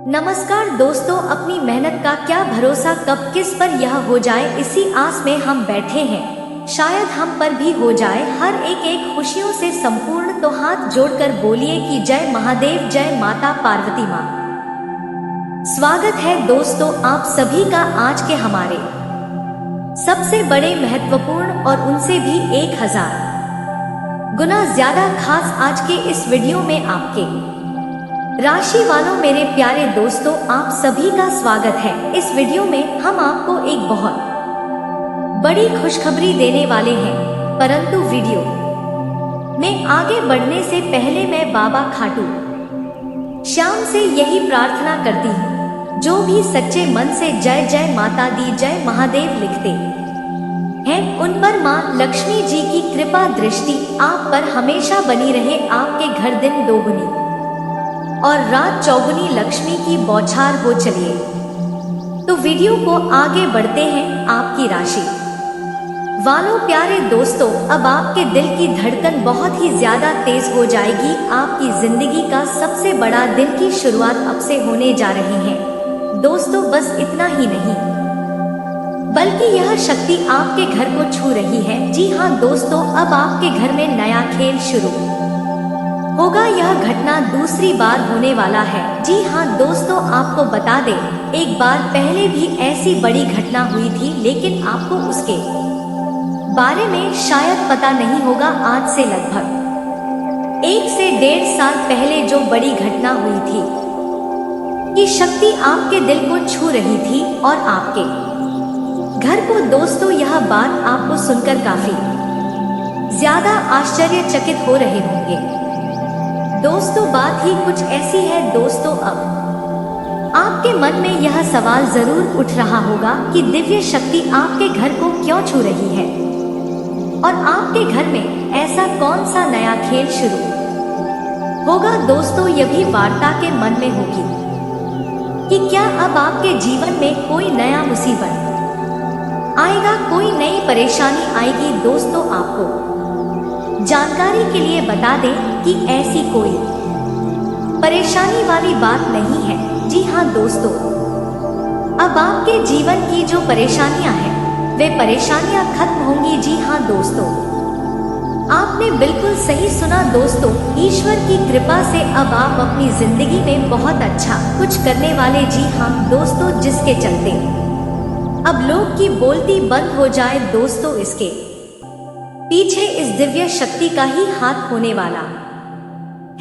नमस्कार दोस्तों, अपनी मेहनत का क्या भरोसा कब किस पर यह हो जाए, इसी आस में हम बैठे हैं। शायद हम पर भी हो जाए हर एक खुशियों से संपूर्ण। तो हाथ जोड़कर बोलिए कि जय महादेव, जय माता पार्वती माँ। स्वागत है दोस्तों आप सभी का आज के हमारे सबसे बड़े, महत्वपूर्ण और उनसे भी 1000 गुना ज्यादा खास आज के इस वीडियो में आपके राशि वालों मेरे प्यारे दोस्तों, आप सभी का स्वागत है। इस वीडियो में हम आपको एक बहुत बड़ी खुशखबरी देने वाले हैं। परंतु वीडियो में आगे बढ़ने से पहले मैं बाबा खाटू श्याम से यही प्रार्थना करती हूँ, जो भी सच्चे मन से जय जय माता दी, जय महादेव लिखते हैं, उन पर माँ लक्ष्मी जी की कृपा दृष्टि आप पर हमेशा बनी रहे। आपके घर दिन दोगुनी और रात चौगुनी लक्ष्मी की बौछार हो। चलिए तो वीडियो को आगे बढ़ते हैं। आपकी राशि वालों प्यारे दोस्तों, अब आपके दिल की धड़कन बहुत ही ज्यादा तेज हो जाएगी। आपकी जिंदगी का सबसे बड़ा दिन की शुरुआत अब से होने जा रही है दोस्तों। बस इतना ही नहीं, बल्कि यह शक्ति आपके घर को छू रही है। जी हाँ दोस्तों, अब आपके घर में नया खेल शुरू होगा। यह घटना दूसरी बार होने वाला है। जी हाँ दोस्तों, आपको बता दें, एक बार पहले भी ऐसी बड़ी घटना हुई थी, लेकिन आपको उसके बारे में शायद पता नहीं होगा। आज से लगभग 1 से 1.5 साल पहले जो बड़ी घटना हुई थी कि शक्ति आपके दिल को छू रही थी और आपके घर को। दोस्तों यह बात आपको सुनकर काफी ज्यादा आश्चर्यचकित हो रहे होंगे दोस्तों। बात ही कुछ ऐसी है दोस्तों, अब आपके मन में यह सवाल जरूर उठ रहा होगा कि दिव्य शक्ति आपके घर को क्यों छू रही है और आपके घर में ऐसा कौन सा नया खेल शुरू होगा। दोस्तों यह भी वार्ता के मन में होगी कि क्या अब आपके जीवन में कोई नया मुसीबत आएगा, कोई नई परेशानी आएगी। दोस्तों आपको जानकारी के लिए बता दें कि ऐसी कोई परेशानी वाली बात नहीं है। जी हाँ दोस्तों, अब आपके जीवन की जो परेशानियां हैं वे परेशानियां खत्म होंगी। जी हाँ दोस्तों, आपने बिल्कुल सही सुना दोस्तों। ईश्वर की कृपा से अब आप अपनी जिंदगी में बहुत अच्छा कुछ करने वाले। जी हाँ दोस्तों, जिसके चलते अब लोग की बोलती बंद हो जाए। दोस्तों इसके पीछे इस दिव्य शक्ति का ही हाथ होने वाला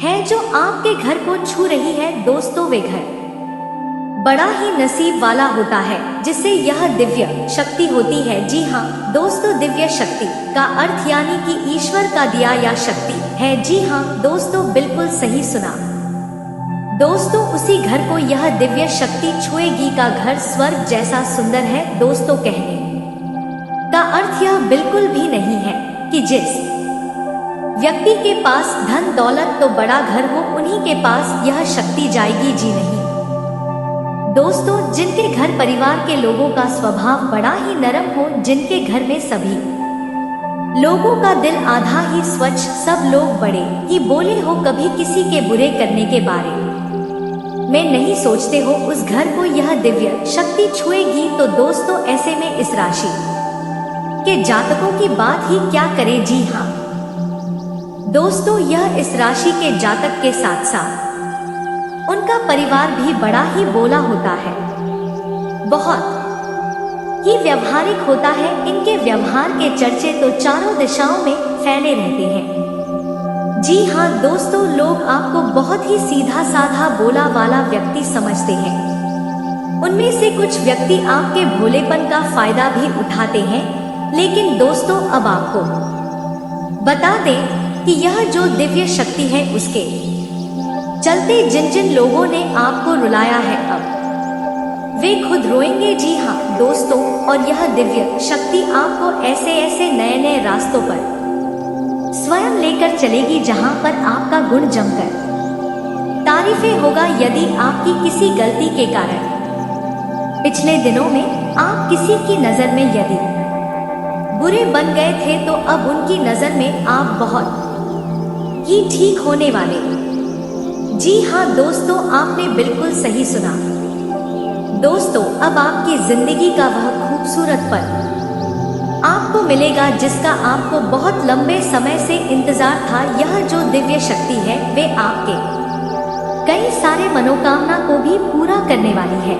है जो आपके घर को छू रही है। दोस्तों वे घर बड़ा ही नसीब वाला होता है जिससे यह दिव्य शक्ति होती है। जी हाँ दोस्तों, दिव्य शक्ति का अर्थ यानी कि ईश्वर का दिया या शक्ति है। जी हाँ दोस्तों, बिल्कुल सही सुना दोस्तों। उसी घर को यह दिव्य शक्ति छुएगी का घर स्वर्ग जैसा सुंदर है। दोस्तों कहने का अर्थ यह बिल्कुल भी नहीं है कि जिस व्यक्ति के पास धन दौलत तो बड़ा घर हो उन्हीं के पास यह शक्ति जाएगी। जी नहीं दोस्तों, जिनके घर परिवार के लोगों का स्वभाव बड़ा ही नरम हो, जिनके घर में सभी लोगों का दिल आधा ही स्वच्छ, सब लोग बड़े ही बोले हो, कभी किसी के बुरे करने के बारे में नहीं सोचते हो, उस घर को यह दिव्य शक्ति छुएगी। तो दोस्तों ऐसे में इस राशि के जातकों की बात ही क्या करें। जी हाँ दोस्तों, यह इस राशि के जातक के साथ साथ उनका परिवार भी बड़ा ही बोला होता है, बहुत ही व्यवहारिक होता है। इनके व्यवहार के चर्चे तो चारों दिशाओं में फैले रहते हैं। जी हाँ दोस्तों, लोग आपको बहुत ही सीधा साधा बोला वाला व्यक्ति समझते हैं। उनमें से कुछ व्यक्ति आपके भोलेपन का फायदा भी उठाते हैं। लेकिन दोस्तों अब आपको बता दें कि यह जो दिव्य शक्ति है उसके चलते जिन जिन लोगों ने आपको रुलाया है अब वे खुद रोएंगे। जी हाँ दोस्तों, और यह दिव्य शक्ति आपको ऐसे ऐसे नए नए रास्तों पर स्वयं लेकर चलेगी जहां पर आपका गुण जमकर तारीफें होगा। यदि आपकी किसी गलती के कारण पिछले दिनों में आप किसी की नजर में यदि बुरे बन गए थे, तो अब उनकी नजर में आप बहुत ही ठीक होने वाले जी हाँ दोस्तों, आपने बिल्कुल सही सुना। दोस्तों, अब आपकी जिंदगी का वह खूबसूरत पल आपको मिलेगा जिसका आपको बहुत लंबे समय से इंतजार था। यह जो दिव्य शक्ति है वे आपके कई सारे मनोकामना को भी पूरा करने वाली है।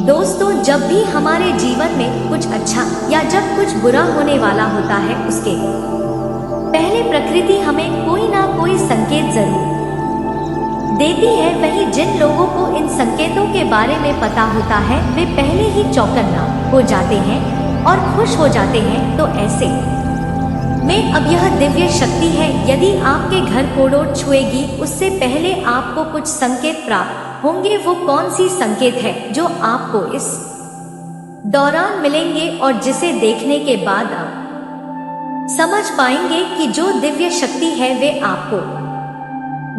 दोस्तों, जब भी हमारे जीवन में कुछ अच्छा या जब कुछ बुरा होने वाला होता है, उसके पहले प्रकृति हमें कोई ना कोई संकेत जरूर देती है। वहीं जिन लोगों को इन संकेतों के बारे में पता होता है वे पहले ही चौकन्ना हो जाते हैं और खुश हो जाते हैं। तो ऐसे में अब यह दिव्य शक्ति है, यदि आपके घर कोडोर छुएगी उससे पहले आपको कुछ संकेत प्राप्त होंगे। वो कौन सी संकेत है जो आपको इस दौरान मिलेंगे और जिसे देखने के बाद आप समझ पाएंगे कि जो दिव्य शक्ति है वे आपको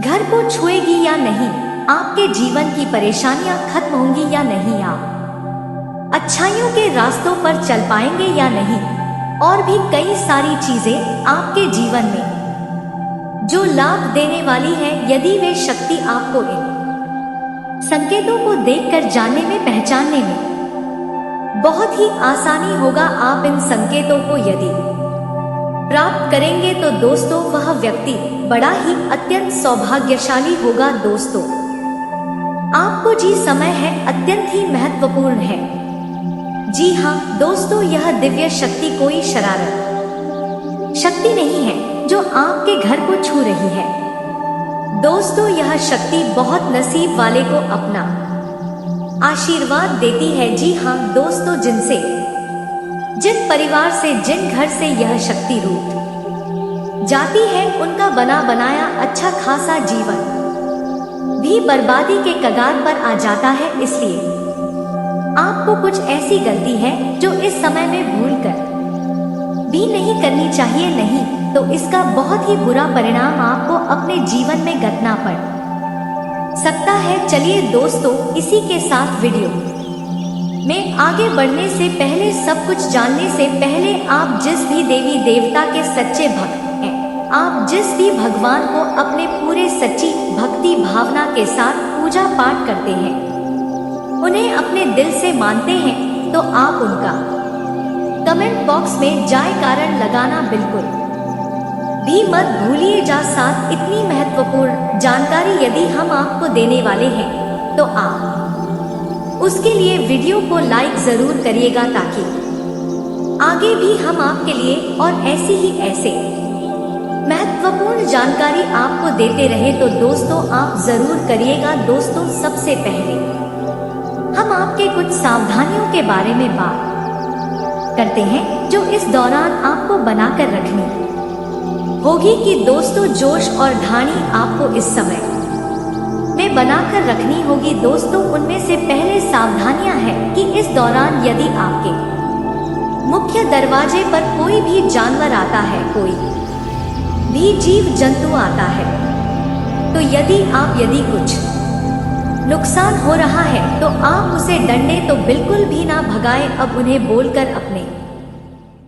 घर को छुएगी या नहीं, आपके जीवन की परेशानियां खत्म होंगी या नहीं, आप अच्छाइयों के रास्तों पर चल पाएंगे या नहीं, और भी कई सारी चीजें आपके जीवन में जो लाभ देने वाली है। यदि वे शक्ति आपको इन संकेतों को देखकर जानने में पहचानने में बहुत ही आसानी होगा। आप इन संकेतों को यदि प्राप्त करेंगे तो दोस्तों वह व्यक्ति बड़ा ही अत्यंत सौभाग्यशाली होगा। दोस्तों, आपको जी समय है अत्यंत ही महत्वपूर्ण है। जी हाँ दोस्तों, यह दिव्य शक्ति कोई शरारत शक्ति नहीं है जो आपके घर को छू रही है। दोस्तों, यह शक्ति बहुत नसीब वाले को अपना आशीर्वाद देती है। जी हाँ दोस्तों, जिन परिवार से जिन घर से यह शक्ति रूठ जाती है उनका बना बनाया अच्छा खासा जीवन भी बर्बादी के कगार पर आ जाता है। इसलिए आपको कुछ ऐसी गलती है जो इस समय में भूलकर भी नहीं करनी चाहिए, नहीं तो इसका बहुत ही बुरा परिणाम आपको अपने जीवन में घटना पड़ सकता है। चलिए दोस्तों, इसी के साथ वीडियो में आगे बढ़ने से पहले, सब कुछ जानने से पहले, आप जिस भी देवी देवता के सच्चे भक्त हैं, आप जिस भी भगवान को अपने पूरे सच्ची भक्ति भावना के साथ पूजा पाठ करते हैं, उन्हें अपने दिल से मानते हैं, तो आप उनका कमेंट बॉक्स में जय कारण लगाना बिल्कुल भी मत भूलिएगा। साथ इतनी महत्वपूर्ण जानकारी यदि हम आपको देने वाले हैं तो आप उसके लिए वीडियो को लाइक जरूर करिएगा, ताकि आगे भी हम आपके लिए और ऐसे महत्वपूर्ण जानकारी आपको देते रहे। तो दोस्तों आप जरूर करिएगा। दोस्तों, सबसे पहले हम आपके कुछ सावधानियों के बारे में बात करते हैं जो इस दौरान आपको बनाकर रखनी होगी कि दोस्तों जोश और ढाणी आपको इस समय में बनाकर रखनी होगी। दोस्तों, उनमें से पहले सावधानियां हैं कि इस दौरान यदि आपके मुख्य दरवाजे पर कोई भी जानवर आता है, कोई भी जीव जंतु आता है, तो यदि कुछ नुकसान हो रहा है तो आप उसे डंडे तो बिल्कुल भी ना भगाएं। अब उन्हें बोलकर अपने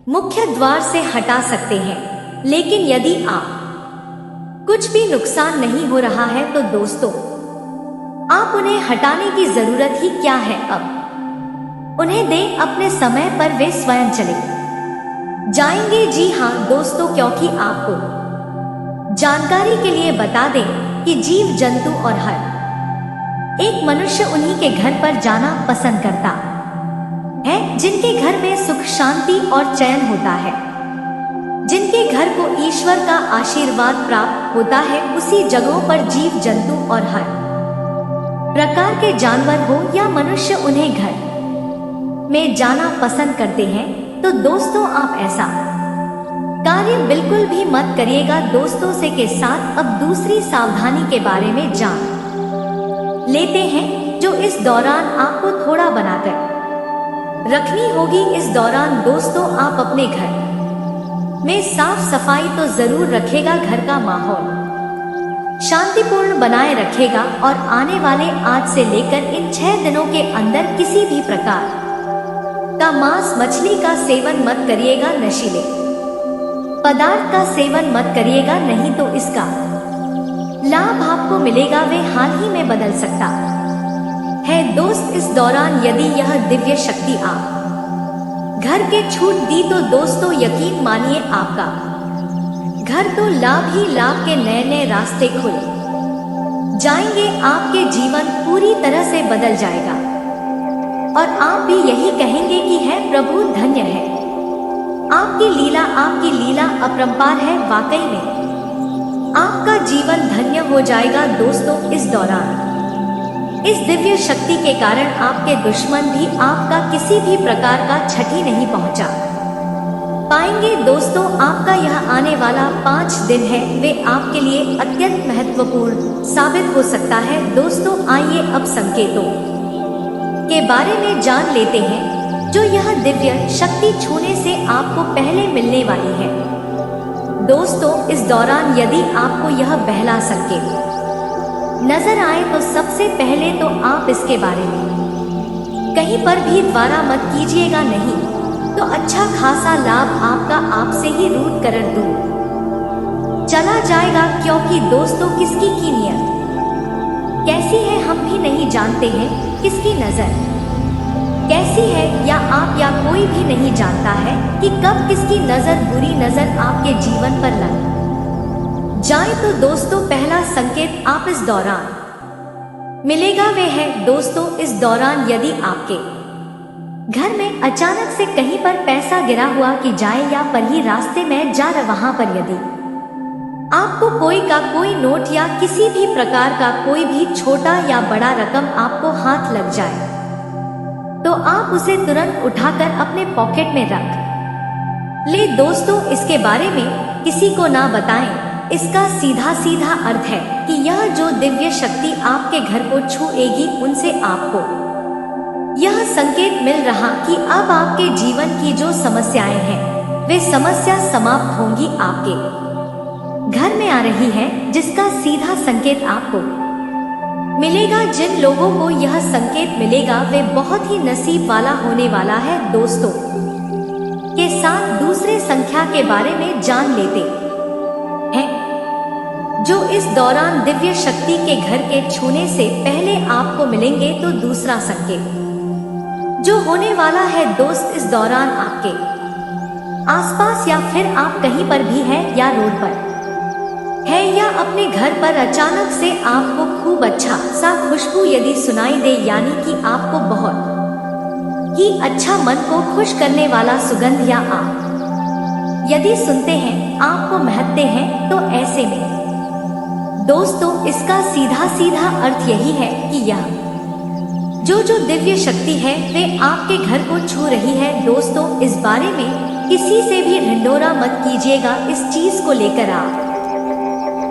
मुख्य द्वार से हटा सकते हैं, लेकिन यदि आप कुछ भी नुकसान नहीं हो रहा है तो दोस्तों आप उन्हें हटाने की जरूरत ही क्या है। अब उन्हें दें, अपने समय पर वे स्वयं चले जाएंगे। जी हाँ दोस्तों, क्योंकि आपको जानकारी के लिए बता दें कि जीव जंतु और हर एक मनुष्य उन्हीं के घर पर जाना पसंद करता है जिनके घर में सुख शांति और चैन होता है, जिनके घर को ईश्वर का आशीर्वाद प्राप्त होता है। उसी जगहों पर जीव जंतु और हर प्रकार के जानवर हो या मनुष्य उन्हें घर में जाना पसंद करते हैं। तो दोस्तों आप ऐसा कार्य बिल्कुल भी मत करिएगा। दोस्तों से के साथ अब दूसरी सावधानी के बारे में जान लेते हैं जो इस दौरान आपको थोड़ा बनाकर रखनी होगी। इस दौरान दोस्तों आप अपने घर में साफ सफाई तो जरूर रखेगा, घर का माहौल शांतिपूर्ण बनाए रखेगा और आने वाले आज से लेकर इन 6 दिनों के अंदर किसी भी प्रकार का मांस मछली का सेवन मत करिएगा, नशीले पदार्थ का सेवन मत करिएगा, नहीं तो इसका लाभ आपको मिलेगा वे हाल ही में बदल सकता है दोस्त। इस दौरान यदि यह दिव्य शक्ति आप घर के छूट दी तो दोस्तों यकीन मानिए आपका घर तो लाभ ही लाभ के नए नए रास्ते खुल जाएंगे। आपके जीवन पूरी तरह से बदल जाएगा और आप भी यही कहेंगे कि है प्रभु धन्य है आपकी लीला अपरंपार है। वाकई में आपका जीवन धन्य हो जाएगा दोस्तों। इस दौरान इस दिव्य शक्ति के कारण आपके दुश्मन भी आपका किसी भी प्रकार का क्षति नहीं पहुंचा पाएंगे दोस्तों। आपका यह आने वाला 5 दिन है वे आपके लिए अत्यंत महत्वपूर्ण साबित हो सकता है दोस्तों। आइए अब संकेतों के बारे में जान लेते हैं जो यह दिव्य शक्ति छूने से आपको पहले मिलने वाली है दोस्तों। इस दौरान यदि आपको यह पहला संकेत नजर आए तो सबसे पहले तो आप इसके बारे में कहीं पर भी द्वारा मत कीजिएगा, नहीं तो अच्छा खासा लाभ आपका आपसे ही रूट कर दूर चला जाएगा। क्योंकि दोस्तों किसकी की नियत कैसी है हम भी नहीं जानते हैं, किसकी नजर कैसी है या आप या कोई भी नहीं जानता है कि कब किसकी नजर बुरी नजर आपके जीवन पर लग जाए। तो दोस्तों पहला संकेत आप इस दौरान मिलेगा वे है दोस्तों। इस दौरान यदि आपके घर में अचानक से कहीं पर पैसा गिरा हुआ कि जाए या पर ही रास्ते में जा रहा वहां पर यदि आपको कोई नोट या किसी भी प्रकार का कोई भी छोटा या बड़ा रकम आपको हाथ लग जाए तो आप उसे तुरंत उठाकर अपने पॉकेट में रख ले दोस्तों। इसके बारे में किसी को ना बताएं। इसका सीधा सीधा अर्थ है कि यह जो दिव्य शक्ति आपके घर को छूएगी उनसे आपको यह संकेत मिल रहा कि अब आपके जीवन की जो समस्याएं हैं वे समस्या समाप्त होंगी आपके घर में आ रही है, जिसका सीधा संकेत आपको मिलेगा। जिन लोगों को यह संकेत मिलेगा वे बहुत ही नसीब वाला होने वाला है दोस्तों। के साथ दूसरे संख्या के बारे में जान लेते हैं जो इस दौरान दिव्य शक्ति के घर के छूने से पहले आपको मिलेंगे। तो दूसरा संकेत जो होने वाला है दोस्त इस दौरान आपके आसपास या फिर आप कहीं पर भी हैं या रोड पर है या अपने घर पर अचानक से आपको खूब अच्छा सा खुशबू यदि सुनाई दे, यानी कि आपको बहुत ही अच्छा मन को खुश करने वाला सुगंध या आप यदि सुनते हैं आपको महकते हैं तो ऐसे में दोस्तों इसका सीधा सीधा अर्थ यही है कि यह जो दिव्य शक्ति है वे आपके घर को छू रही है दोस्तों। इस बारे में किसी से भी ढिंढोरा मत कीजिएगा। इस चीज को लेकर आप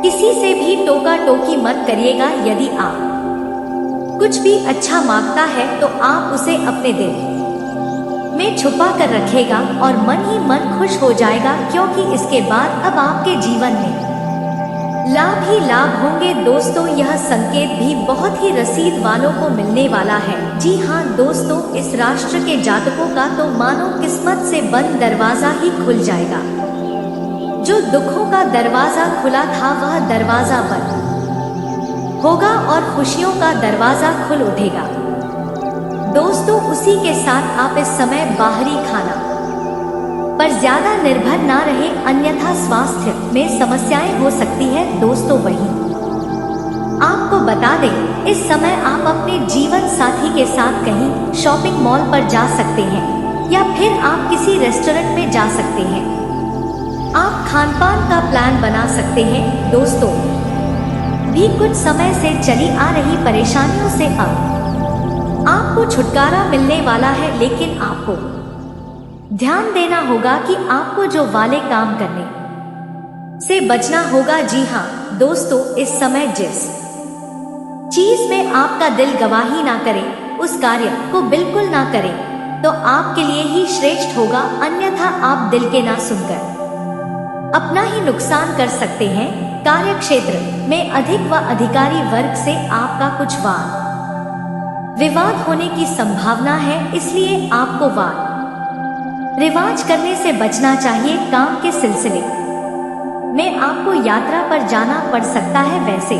किसी से भी टोका टोकी मत करिएगा। यदि आप कुछ भी अच्छा मांगता है तो आप उसे अपने दिल में छुपा कर रखेगा और मन ही मन खुश हो जाएगा, क्योंकि इसके बाद अब आपके जीवन में लाभ ही लाभ होंगे दोस्तों। यह संकेत भी बहुत ही रसीद वालों को मिलने वाला है। जी हाँ दोस्तों, इस राष्ट्र के जातकों का तो मानो किस्मत से बंद दरवाजा ही खुल जाएगा। जो दुखों का दरवाजा खुला था वह दरवाजा बंद होगा और खुशियों का दरवाजा खुल उठेगा दोस्तों। उसी के साथ आप इस समय बाहरी खाना पर ज्यादा निर्भर ना रहे, अन्यथा स्वास्थ्य में समस्याएं हो सकती है दोस्तों। वहीं आपको बता दें इस समय आप अपने जीवन साथी के साथ कहीं शॉपिंग मॉल पर जा सकते हैं या फिर आप किसी रेस्टोरेंट में जा सकते हैं। आप खानपान का प्लान बना सकते हैं दोस्तों। भी कुछ समय से चली आ रही परेशानियों से अब आपको छुटकारा मिलने वाला है, लेकिन आपको ध्यान देना होगा कि आपको जो वाले काम करने से बचना होगा। जी हाँ दोस्तों, इस समय जिस चीज में आपका दिल गवाही ना करे उस कार्य को बिल्कुल ना करें तो आपके लिए ही श्रेष्ठ होगा, अन्यथा आप दिल के ना सुनकर अपना ही नुकसान कर सकते हैं। कार्य क्षेत्र में अधिक व अधिकारी वर्ग से आपका कुछ वाद विवाद होने की संभावना है, इसलिए आपको वाद रिवाज करने से बचना चाहिए। काम के सिलसिले में आपको यात्रा पर जाना पड़ सकता है। वैसे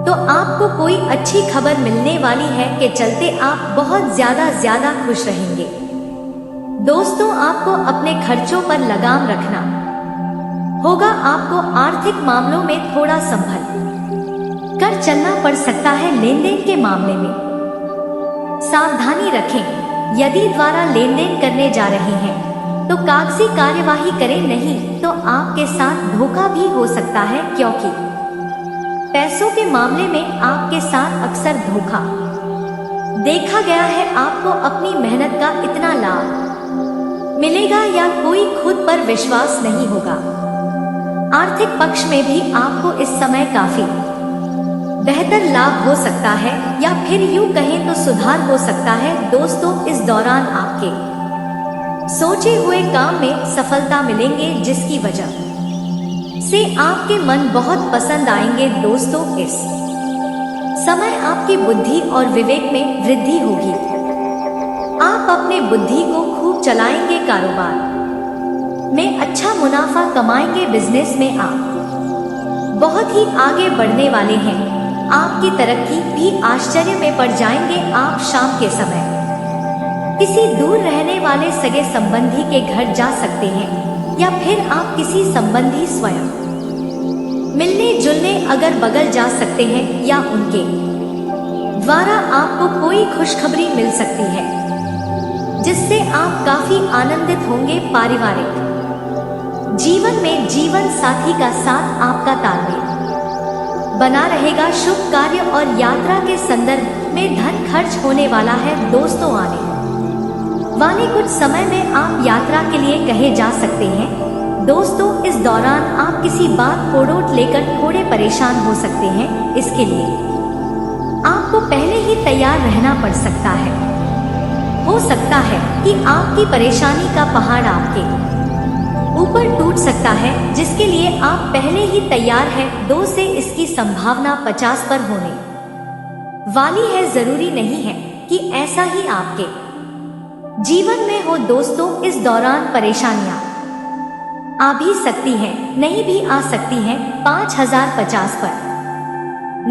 तो आपको कोई अच्छी खबर मिलने वाली है के चलते आप बहुत ज्यादा खुश रहेंगे। दोस्तों, आपको अपने खर्चों पर लगाम रखना होगा। आपको आर्थिक मामलों में थोड़ा संभल कर चलना पड़ सकता है। लेन देन के मामले में सावधानी रखें। यदि द्वारा लेन देन करने जा रहे हैं तो कागजी कार्यवाही करें, नहीं तो आपके साथ धोखा भी हो सकता है, क्योंकि पैसों के मामले में आपके साथ अक्सर धोखा देखा गया है। आपको अपनी मेहनत का इतना लाभ मिलेगा या कोई खुद पर विश्वास नहीं होगा। आर्थिक पक्ष में भी आपको इस समय काफी बेहतर लाभ हो सकता है, या फिर यूं कहें तो सुधार हो सकता है। दोस्तों, इस दौरान आपके सोचे हुए काम में सफलता मिलेंगे, जिसकी वजह से आपके मन बहुत पसंद आएंगे। दोस्तों, इस समय आपकी बुद्धि और विवेक में वृद्धि होगी। आप अपने बुद्धि को खूब चलाएंगे। कारोबार में अच्छा मुनाफा कमाएंगे। बिजनेस में आप बहुत ही आगे बढ़ने वाले हैं। आपकी तरक्की भी आश्चर्य में पड़ जाएंगे। आप शाम के समय किसी दूर रहने वाले सगे संबंधी के घर जा सकते हैं, या फिर आप किसी संबंधी स्वयं मिलने जुलने अगर बगल जा सकते हैं, या उनके द्वारा आपको कोई खुशखबरी मिल सकती है जिससे आप काफी आनंदित होंगे। पारिवारिक जीवन में जीवन साथी का साथ आपका तालमेल बना रहेगा। शुभ कार्य और यात्रा के संदर्भ में धन खर्च होने वाला है। दोस्तों, आने वाले कुछ समय में आप यात्रा के लिए कहे जा सकते हैं। दोस्तों, इस दौरान आप किसी बात को रोट लेकर थोड़े परेशान हो सकते हैं। इसके लिए आपको पहले ही तैयार रहना पड़ सकता है। हो सकता है कि आपकी परेशानी का पहाड़ आपके ऊपर टूट सकता है, जिसके लिए आप पहले ही तैयार हैं। 2 से इसकी संभावना 50 पर होने वाली है। जरूरी नहीं है कि ऐसा ही आपके जीवन में हो। दोस्तों, इस दौरान परेशानियां आ भी सकती हैं, नहीं भी आ सकती हैं। 5050 पर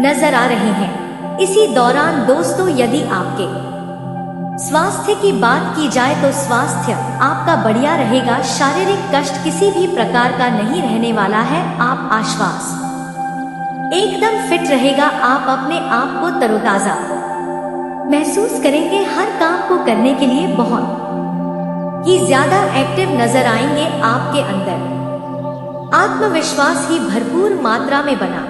नजर आ रहे हैं। इसी दौरान दोस्तों, यदि आपके स्वास्थ्य की बात की जाए तो स्वास्थ्य आपका बढ़िया रहेगा। शारीरिक कष्ट किसी भी प्रकार का नहीं रहने वाला है। आप आश्वास एकदम फिट रहेगा। आप अपने आप को तरोताजा महसूस करेंगे। हर काम को करने के लिए बहुत ही ज्यादा एक्टिव नजर आएंगे। आपके अंदर आत्मविश्वास ही भरपूर मात्रा में बना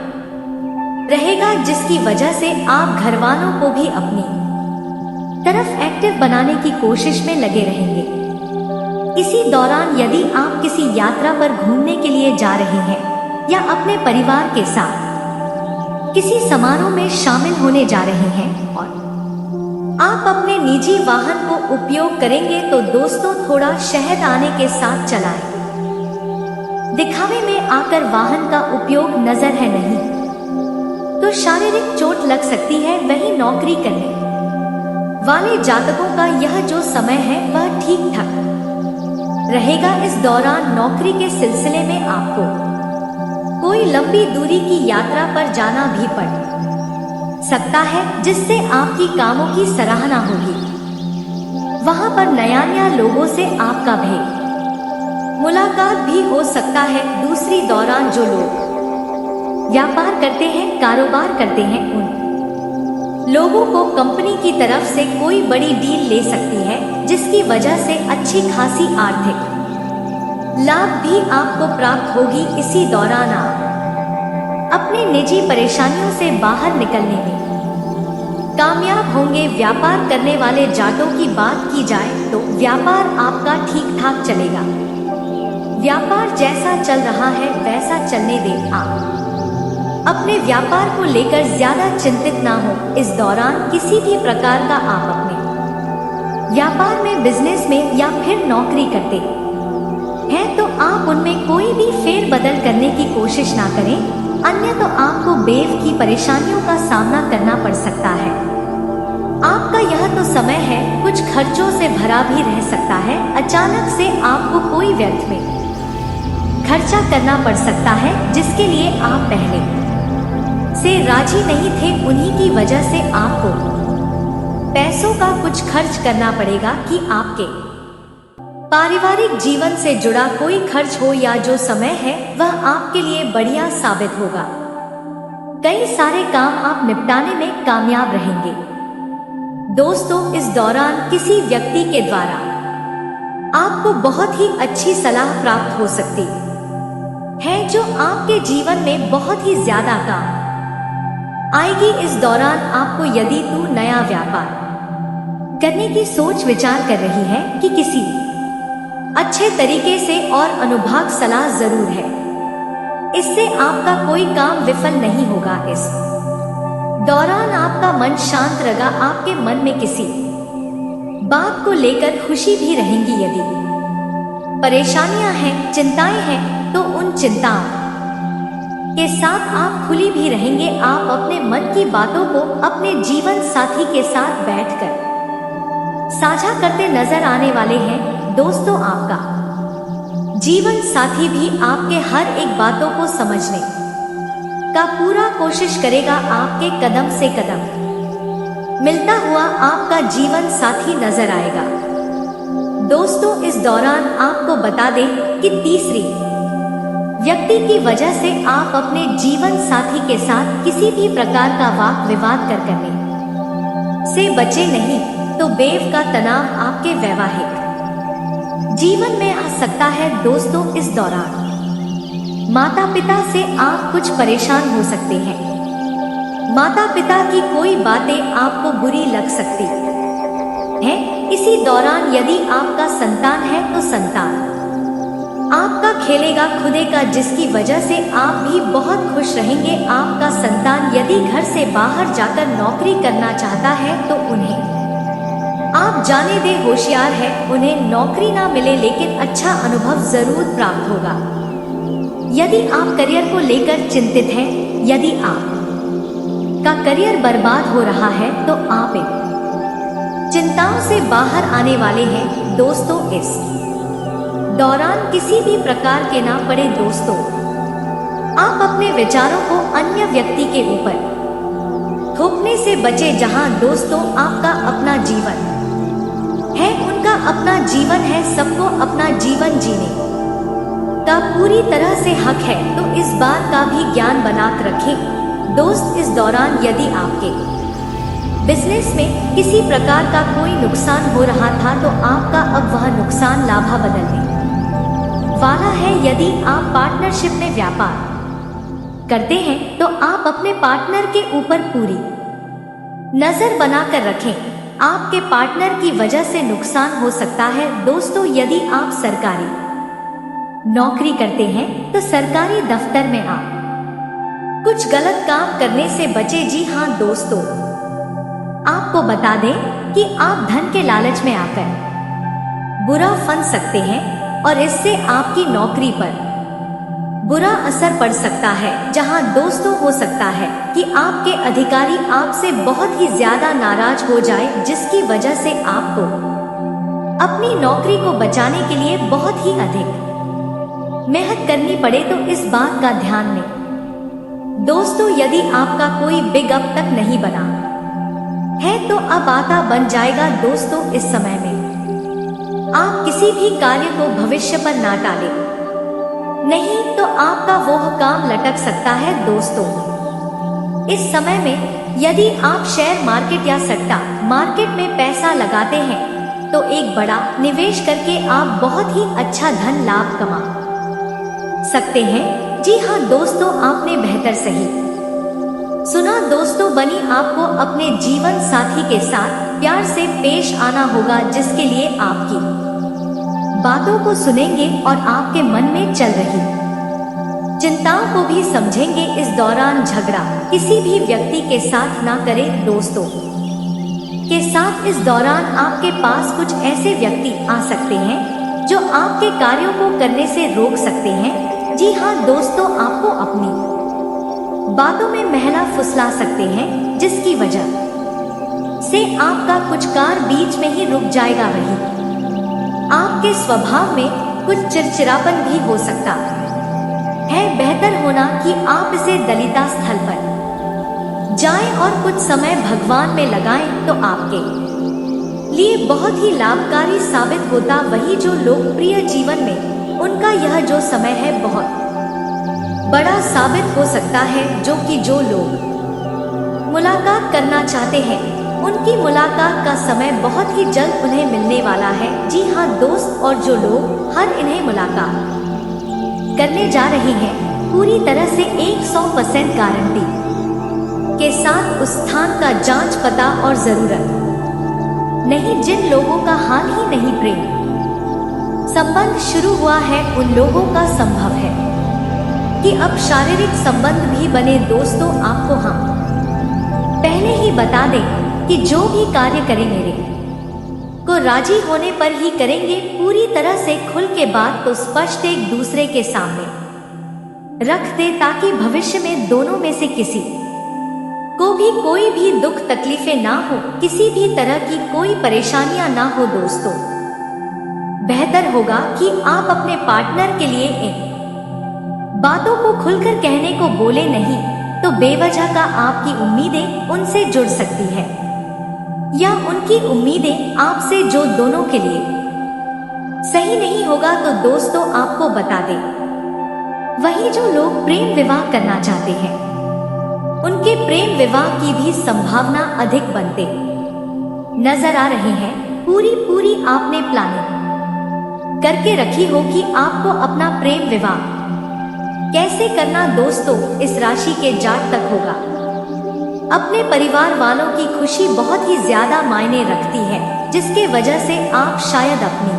रहेगा, जिसकी वजह से आप घरवालों को भी अपनी तरफ एक्टिव बनाने की कोशिश में लगे रहेंगे। इसी दौरान यदि आप किसी यात्रा पर घूमने के लिए जा रहे हैं, या अपने परिवार के साथ किसी समारोह में शामिल होने जा रहे हैं, और आप अपने निजी वाहन को उपयोग करेंगे, तो दोस्तों, थोड़ा शहद आने के साथ चलाएं। दिखावे में आकर वाहन का उपयोग नजर है नहीं तो शारीरिक चोट लग सकती है। वही नौकरी करने वाले जातकों का यह जो समय है वह ठीक ठाक रहेगा। इस दौरान नौकरी के सिलसिले में आपको कोई लंबी दूरी की यात्रा पर जाना भी पड़ सकता है, जिससे आपकी कामों की सराहना होगी। वहां पर नया लोगों से आपका भेंट मुलाकात भी हो सकता है। दूसरी दौरान जो लोग व्यापार करते हैं, कारोबार करते हैं, उन लोगों को कंपनी की तरफ से कोई बड़ी डील ले सकती है, जिसकी वजह से अच्छी खासी आर्थिक लाभ भी आपको प्राप्त होगी। इसी दौरान आप अपनी निजी परेशानियों से बाहर निकलने में कामयाब होंगे। व्यापार करने वाले जातों की बात की जाए तो व्यापार आपका ठीक ठाक चलेगा। व्यापार जैसा चल रहा है वैसा चलने दें। आप अपने व्यापार को लेकर ज्यादा चिंतित ना हो। इस दौरान किसी भी प्रकार का आप अपने व्यापार में, बिजनेस में या फिर नौकरी करते हैं तो आप उनमें कोई भी फेर बदल करने की कोशिश ना करें, अन्य तो आपको बेव की परेशानियों का सामना करना पड़ सकता है। आपका यह तो समय है कुछ खर्चों से भरा भी रह सकता है। अचानक से आपको कोई व्यर्थ में खर्चा करना पड़ सकता है जिसके लिए आप पहले से राजी नहीं थे। उन्हीं की वजह से आपको पैसों का कुछ खर्च करना पड़ेगा कि आपके पारिवारिक जीवन से जुड़ा कोई खर्च हो या जो समय है वह आपके लिए बढ़िया साबित होगा। कई सारे काम आप निपटाने में कामयाब रहेंगे। दोस्तों, इस दौरान किसी व्यक्ति के द्वारा आपको बहुत ही अच्छी सलाह प्राप्त हो सकती है जो आपके जीवन में बहुत ही ज्यादा काम आएगी। इस दौरान आपको यदि तू नया व्यापार करने की सोच विचार कर रही है कि किसी अच्छे तरीके से और अनुभाग सलाह जरूर है, इससे आपका कोई काम विफल नहीं होगा। इस दौरान आपका मन शांत रहेगा। आपके मन में किसी बात को लेकर खुशी भी रहेंगी। यदि परेशानियां हैं, चिंताएं हैं, तो उन चिंताओं के साथ आप खुली भी रहेंगे। आप अपने मन की बातों को अपने जीवन साथी के साथ बैठकर साझा करते नजर आने वाले हैं। दोस्तों, आपका जीवन साथी भी आपके हर एक बातों को समझने का पूरा कोशिश करेगा। आपके कदम से कदम मिलता हुआ आपका जीवन साथी नजर आएगा। दोस्तों, इस दौरान आपको बता दें कि तीसरी व्यक्ति की वजह से आप अपने जीवन साथी के साथ किसी भी प्रकार का वाद विवाद करने से बचे नहीं, तो बेव का तनाव आपके वैवाहिक जीवन में आ सकता है। दोस्तों, इस दौरान माता पिता से आप कुछ परेशान हो सकते हैं। माता पिता की कोई बातें आपको बुरी लग सकती है। इसी दौरान यदि आपका संतान है तो संतान आपका खेलेगा खुदेगा, जिसकी वजह से आप भी बहुत खुश रहेंगे। आपका संतान यदि घर से बाहर जाकर नौकरी करना चाहता है तो उन्हें आप जाने दे होशियार है। उन्हें नौकरी ना मिले लेकिन अच्छा अनुभव जरूर प्राप्त होगा। यदि आप करियर को लेकर चिंतित हैं, यदि आप का करियर बर्बाद हो रहा है तो आप इन चिंताओं से बाहर आने वाले हैं। दोस्तों, इस दौरान किसी भी प्रकार के ना पड़े। दोस्तों, आप अपने विचारों को अन्य व्यक्ति के ऊपर थोपने से बचे। जहां दोस्तों आपका अपना जीवन है, उनका अपना जीवन है, सबको अपना जीवन जीने का पूरी तरह से हक है, तो इस बात का भी ज्ञान बनाकर रखें। दोस्त, इस दौरान यदि आपके बिजनेस में किसी प्रकार का कोई नुकसान हो रहा था तो आपका अब वह नुकसान लाभा बदलने वाला है। यदि आप पार्टनरशिप में व्यापार करते हैं तो आप अपने पार्टनर के ऊपर पूरी नजर बनाकर रखें। आपके पार्टनर की वजह से नुकसान हो सकता है। दोस्तों, यदि आप सरकारी नौकरी करते हैं तो सरकारी दफ्तर में आप कुछ गलत काम करने से बचे। जी हाँ दोस्तों, आपको बता दें कि आप धन के लालच में आकर बुरा फंस सकते हैं और इससे आपकी नौकरी पर बुरा असर पड़ सकता है। जहां दोस्तों हो सकता है कि आपके अधिकारी आपसे बहुत ही ज्यादा नाराज हो जाए, जिसकी वजह से आपको अपनी नौकरी को बचाने के लिए बहुत ही अधिक मेहनत करनी पड़े। तो इस बात का ध्यान में दोस्तों, यदि आपका कोई बिग अब तक नहीं बना है तो अब आता बन जाएगा। दोस्तों, इस समय में आप किसी भी कार्य को भविष्य पर ना टालें, नहीं तो आपका वो काम लटक सकता है। दोस्तों, इस समय में यदि आप शेयर मार्केट या सट्टा मार्केट में पैसा लगाते हैं तो एक बड़ा निवेश करके आप बहुत ही अच्छा धन लाभ कमा सकते हैं। जी हाँ दोस्तों, आपने बेहतर सही सुना। दोस्तों, बनी आपको अपने जीवन साथी के साथ प्यार से पेश आना होगा, जिसके लिए आपकी बातों को सुनेंगे और आपके मन में चल रही चिंताओं को भी समझेंगे। इस दौरान झगड़ा किसी भी व्यक्ति के साथ ना करें। दोस्तों के साथ इस दौरान आपके पास कुछ ऐसे व्यक्ति आ सकते हैं जो आपके कार्यों को करने से रोक सकते हैं। जी हाँ दोस्तों, आपको अपनी बातों में महला फुसला सकते हैं, जिसकी वजह से आपका कुछ कार्य बीच में ही रुक जाएगा। वही आपके स्वभाव में कुछ चिड़चिड़ापन भी हो सकता है बेहतर होना कि आप इसे दलिता स्थल पर जाएं और कुछ समय भगवान में लगाएं तो आपके लिए बहुत ही लाभकारी साबित होता। वही जो लोकप्रिय जीवन में उनका यह जो समय है बहुत बड़ा साबित हो सकता है, जो लोग मुलाकात करना चाहते हैं उनकी मुलाकात का समय बहुत ही जल्द उन्हें मिलने वाला है। जी हाँ दोस्त, और जो लोग हर इन्हें मुलाकात करने जा रहे हैं पूरी तरह से 100% गारंटी के साथ उस स्थान का जांच पता और जरूरत नहीं। जिन लोगों का हाल ही नहीं प्रेम संबंध शुरू हुआ है उन लोगों का संभव है कि अब शारीरिक संबंध भी बने। दोस्तों आपको हम पहले ही बता दें कि जो भी कार्य करें मेरे को राजी होने पर ही करेंगे, पूरी तरह से खुल के बात को स्पष्ट एक दूसरे के सामने रख दे ताकि भविष्य में दोनों में से किसी को भी कोई भी दुख तकलीफें ना हो, किसी भी तरह की कोई परेशानियां ना हो। दोस्तों बेहतर होगा कि आप अपने पार्टनर के लिए इन बातों को खुलकर कहने को बोले, नहीं तो बेवजह का आपकी उम्मीदें उनसे जुड़ सकती है या उनकी उम्मीदें आपसे जो दोनों के लिए सही नहीं होगा। तो दोस्तों आपको बता दें, वही जो लोग प्रेम विवाह करना चाहते हैं उनके प्रेम विवाह की भी संभावना अधिक बनते नजर आ रही है। पूरी आपने प्लानिंग करके रखी हो कि आपको अपना प्रेम विवाह कैसे करना। दोस्तों इस राशि के जात तक होगा अपने परिवार वालों की खुशी बहुत ही ज्यादा मायने रखती है, जिसके वजह से आप शायद अपनी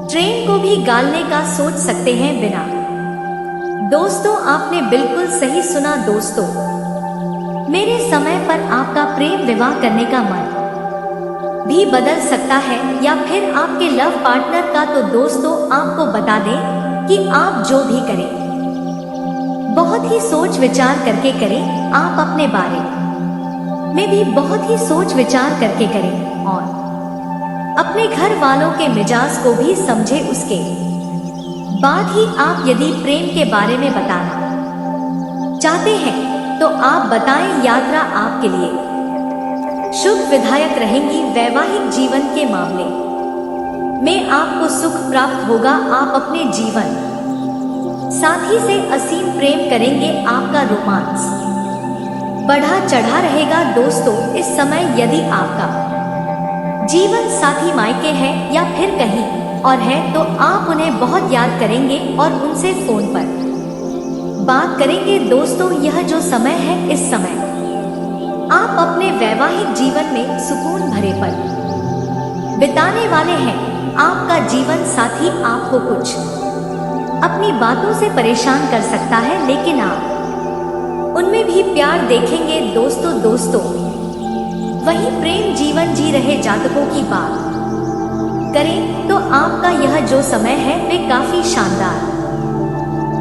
ट्रेन को भी गालने का सोच सकते हैं बिना। दोस्तों आपने बिल्कुल सही सुना। दोस्तों मेरे समय पर आपका प्रेम विवाह करने का मन भी बदल सकता है या फिर आपके लव पार्टनर का। तो दोस्तों आपको बता दें कि आप जो भी करें बहुत ही सोच विचार करके करें। आप अपने बारे में भी बहुत ही सोच विचार करके करें और अपने घर वालों के मिजाज को भी समझे। उसके बाद ही आप यदि प्रेम के बारे में बताना चाहते हैं तो आप बताएं। यात्रा आपके लिए शुभ विधायक रहेंगी। वैवाहिक जीवन के मामले में आपको सुख प्राप्त होगा। आप अपने जीवन साथी से असीम प्रेम करेंगे। आपका रोमांस बढ़ा चढ़ा रहेगा। दोस्तों इस समय यदि आपका जीवन साथी मायके है या फिर कहीं और है तो आप उन्हें बहुत याद करेंगे और उनसे फोन पर बात करेंगे। दोस्तों यह जो समय है इस समय आप अपने वैवाहिक जीवन में सुकून भरे पल बिताने वाले हैं। आपका जीवन साथी आपको कुछ अपनी बातों से परेशान कर सकता है, लेकिन आप उनमें भी प्यार देखेंगे। दोस्तों वही प्रेम जीवन जी रहे जातकों की बात करें तो आपका यह जो समय है वे काफी शानदार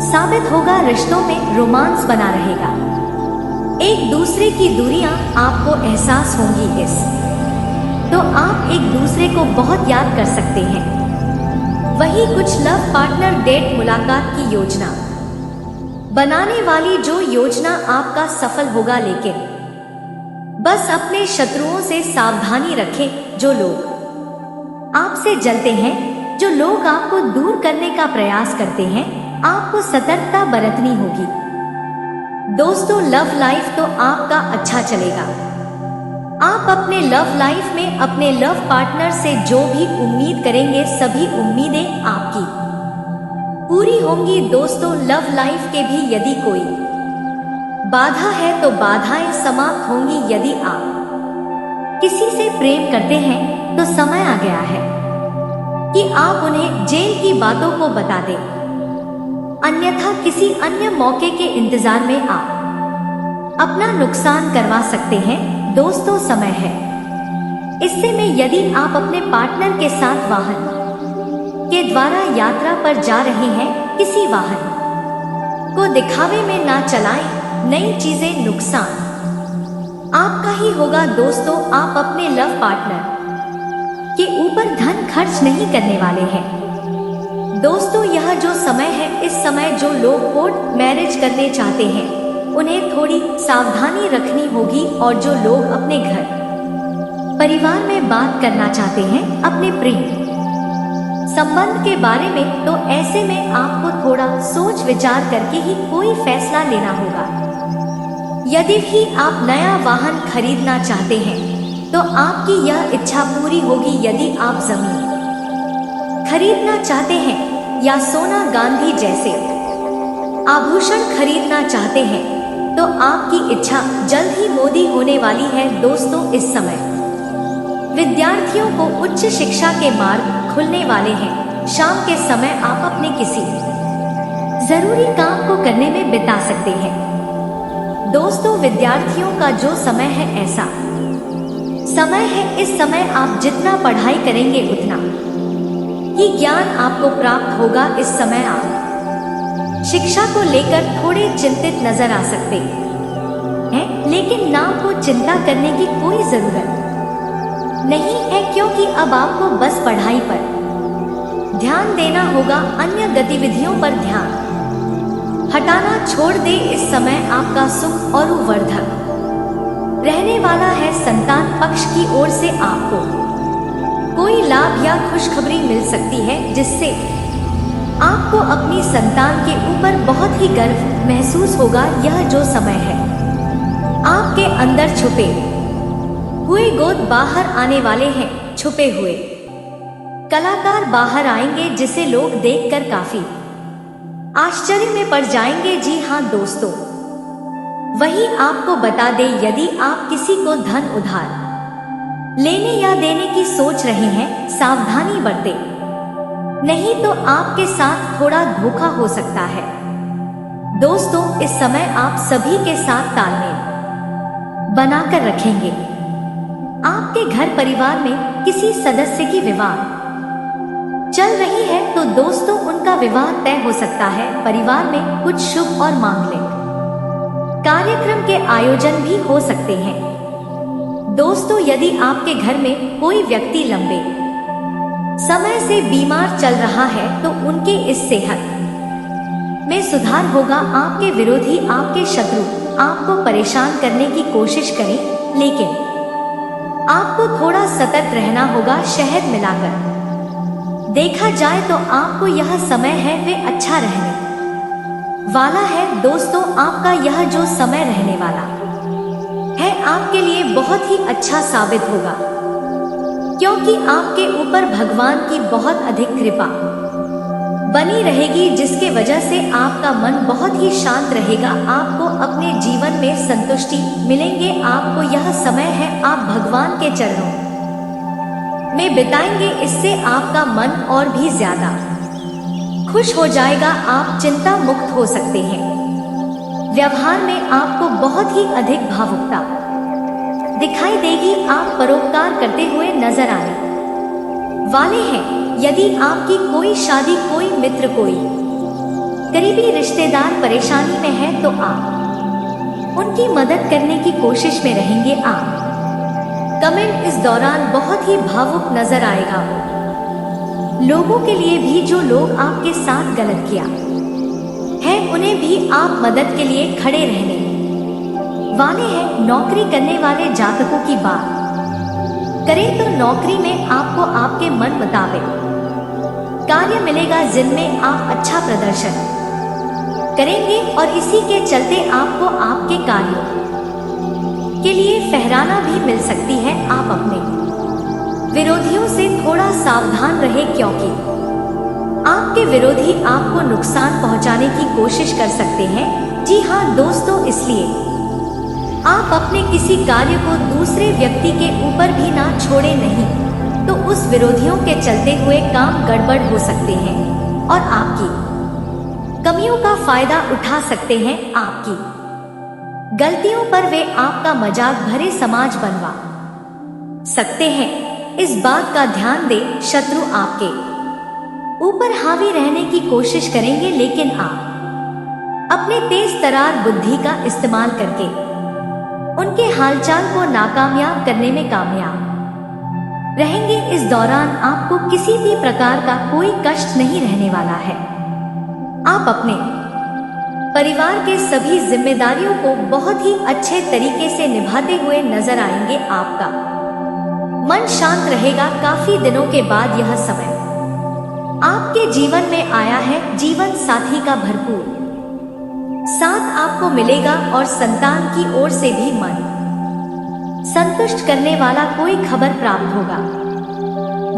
साबित होगा। रिश्तों में रोमांस बना रहेगा। एक दूसरे की दूरियां आपको एहसास होंगी इस तो आप एक दूसरे को बहुत याद कर सकते हैं। वही कुछ लव पार्टनर डेट मुलाकात की योजना बनाने वाली जो योजना आपका सफल होगा, लेकिन बस अपने शत्रुओं से सावधानी रखें। जो लोग आपसे जलते हैं, जो लोग आपको दूर करने का प्रयास करते हैं, आपको सतर्कता बरतनी होगी। दोस्तों लव लाइफ तो आपका अच्छा चलेगा। आप अपने लव लाइफ में अपने लव पार्टनर से जो भी उम्मीद करेंगे सभी उम्मीदें आपकी पूरी होंगी। दोस्तों लव लाइफ के भी यदि कोई बाधा है तो बाधाएं समाप्त होंगी। यदि आप किसी से प्रेम करते हैं तो समय आ गया है कि आप उन्हें जेल की बातों को बता दें, अन्यथा किसी अन्य मौके के इंतजार में आप अपना नुकसान करवा सकते हैं। दोस्तों समय है इससे में यदि आप अपने पार्टनर के साथ वाहन के द्वारा यात्रा पर जा रहे हैं, किसी वाहन को दिखावे में ना चलाएं। नई चीजें नुकसान आपका ही होगा। दोस्तों आप अपने लव पार्टनर के ऊपर धन खर्च नहीं करने वाले हैं। दोस्तों, यह जो समय है, इस समय जो लोग कोर्ट मैरिज करने चाहते हैं उन्हें थोड़ी सावधानी रखनी होगी, और जो लोग अपने घर परिवार में बात करना चाहते हैं अपने प्रेम संबंध के बारे में, तो ऐसे में आपको थोड़ा सोच विचार करके ही कोई फैसला लेना होगा। यदि भी आप नया वाहन खरीदना चाहते हैं तो आपकी यह इच्छा पूरी होगी। यदि आप जमीन खरीदना चाहते हैं या सोना गांधी जैसे आभूषण खरीदना चाहते हैं तो आपकी इच्छा जल्द ही पूरी होने वाली है। दोस्तों, इस समय विद्यार्थियों को उच्च शिक्षा के मार्ग खुलने वाले हैं। शाम के समय आप अपने किसी जरूरी काम को करने में बिता सकते हैं। दोस्तों, विद्यार्थियों का जो समय है ऐसा समय है, इस समय आप जितना पढ़ाई करेंगे उतना ही ज्ञान आपको प्राप्त होगा। इस समय आप शिक्षा को लेकर थोड़े चिंतित नजर आ सकते हैं, लेकिन ना को चिंता करने की कोई जरूरत नहीं है, क्योंकि अब आपको बस पढ़ाई पर ध्यान देना होगा। अन्य गतिविधियों पर ध्यान हटाना छोड़ दे। इस समय आपका सुख और वर्धक रहने वाला है। संतान पक्ष की ओर से आपको कोई लाभ या खुशखबरी मिल सकती है, जिससे आपको अपनी संतान के ऊपर बहुत ही गर्व महसूस होगा। यह जो समय है, आपके अंदर छुपे हुए गोद बाहर आने वाले हैं। छुपे हुए कलाकार बाहर आएंगे, जिसे लोग देखकर काफी आश्चर्य में पड़ जाएंगे। जी हाँ दोस्तों, वही आपको बता दे, यदि आप किसी को धन उधार लेने या देने की सोच रहे हैं, सावधानी बरतें, नहीं तो आपके साथ थोड़ा धोखा हो सकता है। दोस्तों, इस समय आप सभी के साथ तालमेल बनाकर रखेंगे। आपके घर परिवार में किसी सदस्य की विवाह चल रही है तो दोस्तों उनका विवाह तय हो सकता है। परिवार में कुछ शुभ और मांगलिक कार्यक्रम के आयोजन भी हो सकते हैं। दोस्तों, यदि आपके घर में कोई व्यक्ति लंबे समय से बीमार चल रहा है तो उनके इस सेहत में सुधार होगा। आपके विरोधी, आपके शत्रु आपको परेशान करने की कोशिश करें, लेकिन आपको थोड़ा सतर्क रहना होगा। शहद मिलाकर देखा जाए तो आपको यह समय है वे अच्छा रहने वाला है। दोस्तों, आपका यह जो समय रहने वाला है आपके लिए बहुत ही अच्छा साबित होगा, क्योंकि आपके ऊपर भगवान की बहुत अधिक कृपा बनी रहेगी, जिसके वजह से आपका मन बहुत ही शांत रहेगा। आपको अपने जीवन में संतुष्टि मिलेंगे। आपको यह समय है आप भगवान के चरणों में बिताएंगे, इससे आपका मन और भी ज्यादा खुश हो जाएगा। आप चिंता मुक्त हो सकते हैं। व्यवहार में आपको बहुत ही अधिक भावुकता दिखाई देगी। आप परोपकार करते हुए नजर आने वाले हैं। यदि आपकी कोई शादी, कोई मित्र, कोई करीबी रिश्तेदार परेशानी में है तो आप उनकी मदद करने की कोशिश में रहेंगे। आप कमेंट इस दौरान बहुत ही भावुक नजर आएगा। लोगों के लिए भी जो लोग आपके साथ गलत किया है उन्हें भी आप मदद के लिए खड़े रहने वाले हैं। नौकरी करने वाले जातकों की बात करें तो नौकरी में आपको आपके मन मुताबिक कार्य मिलेगा, जिनमें आप अच्छा प्रदर्शन करेंगे और इसी के चलते आपको आपके कार्यों के लिए फहराना भी मिल सकती है। आप अपने विरोधियों से थोड़ा सावधान रहे, क्योंकि आपके विरोधी आपको नुकसान पहुंचाने की कोशिश कर सकते हैं। जी हाँ दोस्तों, इसलिए आप अपने किसी कार्य को दूसरे व्यक्ति के ऊपर भी ना छोड़े, नहीं तो उस विरोधियों के चलते हुए काम गड़बड़ हो सकते हैं और आपकी कमियों का फायदा उठा सकते हैं। आपकी गलतियों पर वे आपका मजाक भरे समाज बनवा सकते हैं। इस बात का ध्यान दें, शत्रु आपके ऊपर हावी रहने की कोशिश करेंगे, लेकिन आप अपने तेज तरार बुद्धि का इस्तेमाल करके उनके हालचाल को नाकामयाब करने में कामयाब रहेंगे। इस दौरान आपको किसी भी प्रकार का कोई कष्ट नहीं रहने वाला है। आप अपने परिवार के सभी जिम्मेदारियों को बहुत ही अच्छे तरीके से निभाते हुए नजर आएंगे। आपका मन शांत रहेगा। काफी दिनों के बाद यह समय आपके जीवन में आया है। जीवन साथी का भरपूर साथ आपको मिलेगा और संतान की ओर से भी मन संतुष्ट करने वाला कोई खबर प्राप्त होगा।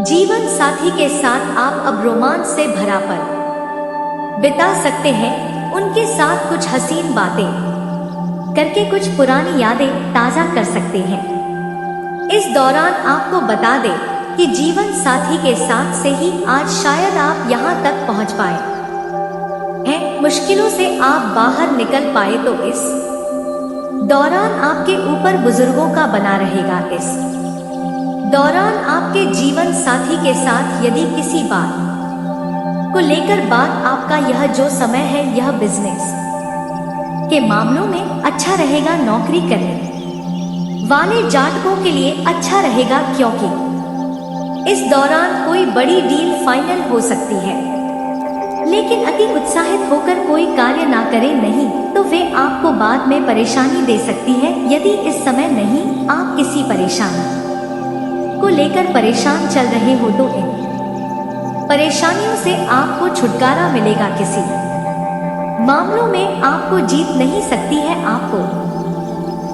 जीवन साथी के साथ आप अब रोमांच से भरा पल बिता सकते हैं। उनके साथ कुछ हसीन बातें करके कुछ पुरानी यादें ताजा कर सकते हैं। इस दौरान आपको बता दें कि जीवन साथी के साथ से ही आज शायद आप यहाँ तक पहुँच पाए हैं। मुश्किलों से आप बाहर निकल पाए तो इस दौरान आपके ऊपर बुजुर्गों का बना रहेगा। इस दौरान आपके जीवन साथी के साथ यदि किसी बात को लेकर बात आपका यह जो समय है यह बिजनेस के मामलों में अच्छा रहेगा। नौकरी करने वाले जातकों के लिए अच्छा रहेगा, क्योंकि इस दौरान कोई बड़ी डील फाइनल हो सकती है। लेकिन अति उत्साहित होकर कोई कार्य ना करें, नहीं तो वे आपको बाद में परेशानी दे सकती है। यदि इस समय नहीं आप किसी परेशानी को लेकर परेशान चल रहे हो तो इन परेशानियों से आपको छुटकारा मिलेगा। किसी मामलों में आपको जीत नहीं सकती है। आपको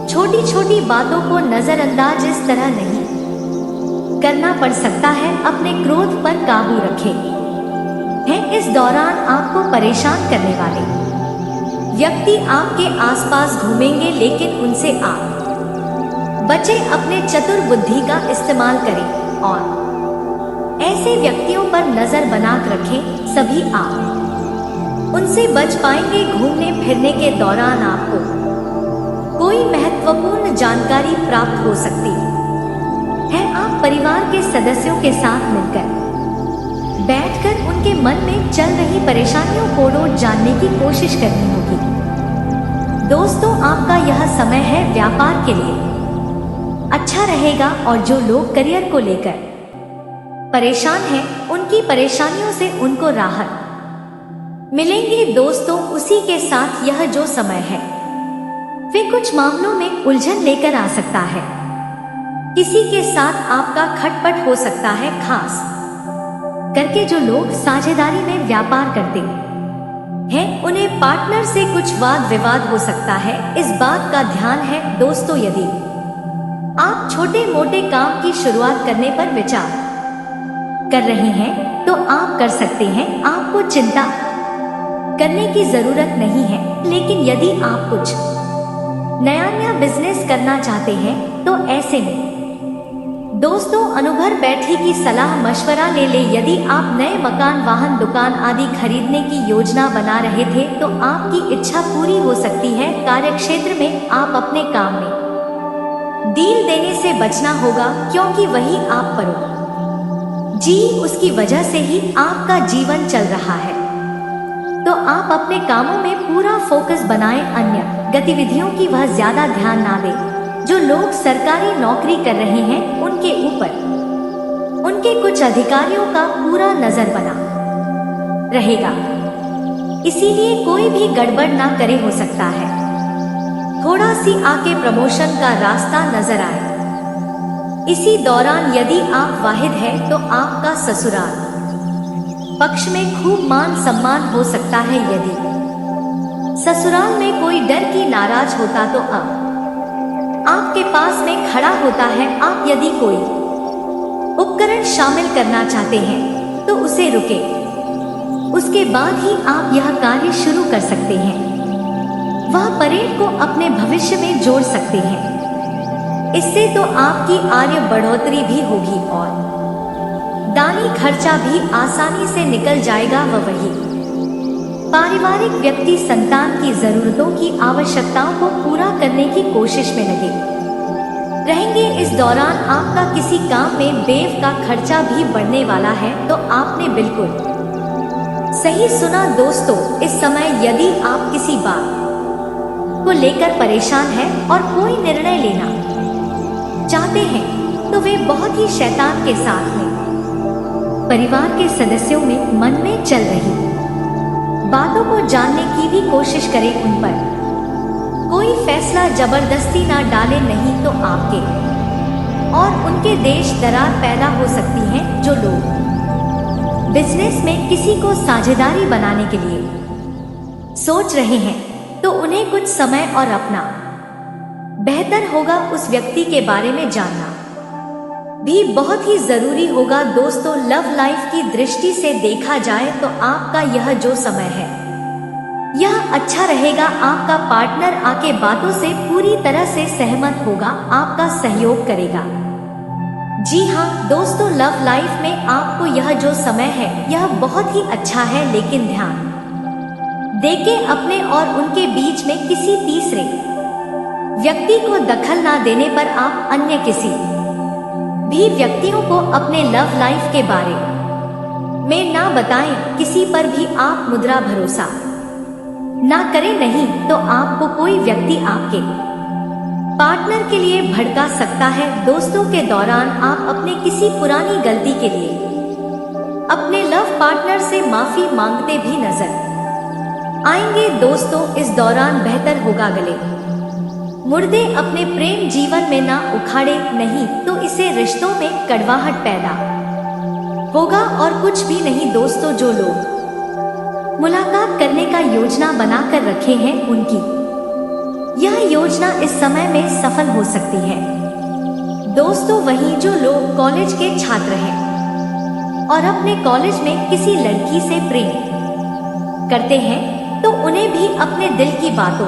छोटी छोटी बातों को नजरअंदाज इस तरह नहीं करना पड़ सकता है। अपने क्रोध पर काबू रखें। इस दौरान आपको परेशान करने वाले व्यक्ति आपके आसपास घूमेंगे, लेकिन उनसे आप बचे। अपने चतुर बुद्धि का इस्तेमाल करें और ऐसे व्यक्तियों पर नजर बनाकर रखें। सभी आप उनसे बच पाएंगे। घूमने फिरने के दौरान आपको कोई महत्वपूर्ण जानकारी प्राप्त हो सकती है। आप परिवार के सदस्यों के साथ मिलकर बैठकर उनके मन में चल रही परेशानियों को रोज जानने की कोशिश करनी होगी। दोस्तों, आपका यह समय है व्यापार के लिए अच्छा रहेगा और जो लोग करियर को लेकर परेशान हैं, उनकी परेशानियों से उनको राहत मिलेंगी। दोस्तों, उसी के साथ यह जो समय है वे कुछ मामलों में उलझन लेकर आ सकता है। किसी के साथ आपका खटपट हो सकता है, खास करके जो लोग साझेदारी में व्यापार करते हैं उन्हें पार्टनर से कुछ वाद विवाद हो सकता है। इस बात का ध्यान है। दोस्तों, यदि आप छोटे मोटे काम की शुरुआत करने पर विचार कर रहे हैं तो आप कर सकते हैं। आपको चिंता करने की जरूरत नहीं है। लेकिन यदि आप कुछ नया बिजनेस करना चाहते हैं तो ऐसे में दोस्तों अनुभर बैठी की सलाह मशवरा ले ले। यदि आप नए मकान, वाहन, दुकान आदि खरीदने की योजना बना रहे थे तो आपकी इच्छा पूरी हो सकती है। कार्यक्षेत्र में आप अपने काम में डील देने से बचना होगा, क्योंकि वही आप पर जी उसकी वजह से ही आपका जीवन चल रहा है। तो आप अपने कामों में पूरा फोकस बनाएं। अन्य गतिविधियों की वह ज्यादा ध्यान ना दें। जो लोग सरकारी नौकरी कर रहे हैं उनके ऊपर उनके कुछ अधिकारियों का पूरा नजर बना रहेगा, इसीलिए कोई भी गड़बड़ ना करे। हो सकता है थोड़ा सी आके प्रमोशन का रास्ता नजर आए। इसी दौरान यदि आप वाहिद है तो आपका ससुराल पक्ष में खूब मान सम्मान हो सकता है। यदि ससुराल में कोई डर की नाराज होता तो अब आपके पास में खड़ा होता है। आप यदि कोई उपकरण शामिल करना चाहते हैं तो उसे रुके, उसके बाद ही आप यह कार्य शुरू कर सकते हैं। वह परेड को अपने भविष्य में जोड़ सकते हैं। इससे तो आपकी आय बढ़ोतरी भी होगी और दानी खर्चा भी आसानी से निकल जाएगा। वही पारिवारिक व्यक्ति संतान की जरूरतों की आवश्यकताओं को पूरा करने की कोशिश में लगे रहेंगे। इस दौरान आपका किसी काम में बेव का खर्चा भी बढ़ने वाला है। तो आपने बिल्कुल सही सुना दोस्तों। इस समय यदि आप किसी बात को लेकर परेशान हैं और कोई निर्णय लेना चाहते हैं तो वे बहुत ही शैतान के साथ में परिवार के सदस्यों में मन में चल रही बातों को जानने की भी कोशिश करें। उन पर कोई फैसला जबरदस्ती ना डाले, नहीं तो आपके और उनके देश दरार पैदा हो सकती है। जो लोग बिजनेस में किसी को साझेदारी बनाने के लिए सोच रहे हैं तो उन्हें कुछ समय और अपना बेहतर होगा उस व्यक्ति के बारे में जानना भी बहुत ही जरूरी होगा। दोस्तों, लव लाइफ की दृष्टि से देखा जाए तो आपका यह जो समय है यह अच्छा रहेगा। आपका पार्टनर आपके बातों से पूरी तरह से सहमत होगा, आपका सहयोग करेगा। जी हाँ दोस्तों, लव लाइफ में आपको यह जो समय है यह बहुत ही अच्छा है, लेकिन ध्यान देके अपने और उनके बीच में किसी तीसरे व्यक्ति को दखल ना देने पर आप अन्य किसी भी व्यक्तियों को अपने लव लाइफ के बारे में ना बताएं। किसी पर भी आप मुद्रा भरोसा ना करें, नहीं तो आपको कोई व्यक्ति आपके पार्टनर के लिए भड़का सकता है। दोस्तों के दौरान आप अपने किसी पुरानी गलती के लिए अपने लव पार्टनर से माफी मांगते भी नजर आएंगे। दोस्तों, इस दौरान बेहतर होगा गले मुर्दे अपने प्रेम जीवन में ना उखाड़े, नहीं तो इसे रिश्तों में कड़वाहट पैदा होगा और कुछ भी नहीं। दोस्तों, जो लोग मुलाकात करने का योजना बनाकर रखे हैं उनकी यह योजना इस समय में सफल हो सकती है। दोस्तों, वहीं जो लोग कॉलेज के छात्र हैं और अपने कॉलेज में किसी लड़की से प्रेम करते हैं तो उन्हें भी अपने दिल की बातों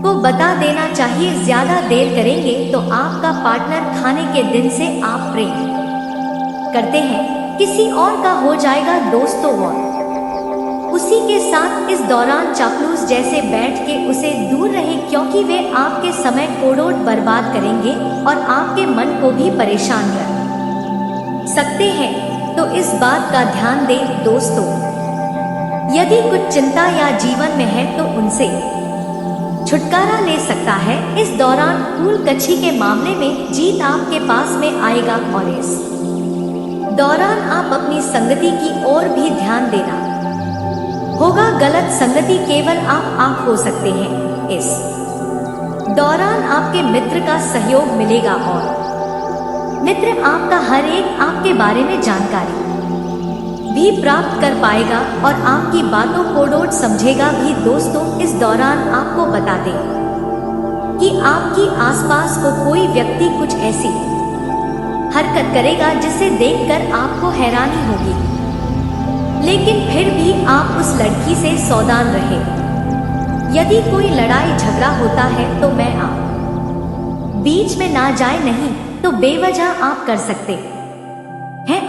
को बता देना चाहिए। ज्यादा देर करेंगे तो आपका पार्टनर खाने के दिन से आप प्रेम करते हैं किसी और का हो जाएगा। दोस्तों, और उसी के साथ इस दौरान चापलूस जैसे बैठ के उसे दूर रहे, क्योंकि वे आपके समय कोड़ोट बर्बाद करेंगे और आपके मन को भी परेशान कर सकते हैं। तो इस बात का ध्यान दें। दोस्तों, यदि कुछ चिंता या जीवन में है तो उनसे छुटकारा ले सकता है। इस दौरान फूल कच्छी के मामले में जीत आपके पास में आएगा और इस दौरान आप अपनी संगति की ओर भी ध्यान देना होगा। गलत संगति केवल आप हो सकते हैं। इस दौरान आपके मित्र का सहयोग मिलेगा और मित्र आपका हर एक आपके बारे में जानकारी भी प्राप्त कर पाएगा और आपकी बातों को डोट समझेगा भी। दोस्तों, इस दौरान आपको बता दें कि आपकी आसपास को कोई व्यक्ति कुछ ऐसी हरकत करेगा जिसे देखकर आपको हैरानी होगी, लेकिन फिर भी आप उस लड़की से सावधान रहे। यदि कोई लड़ाई झगड़ा होता है तो मैं आप बीच में ना जाए, नहीं तो बेवजह आप कर सकते हैं।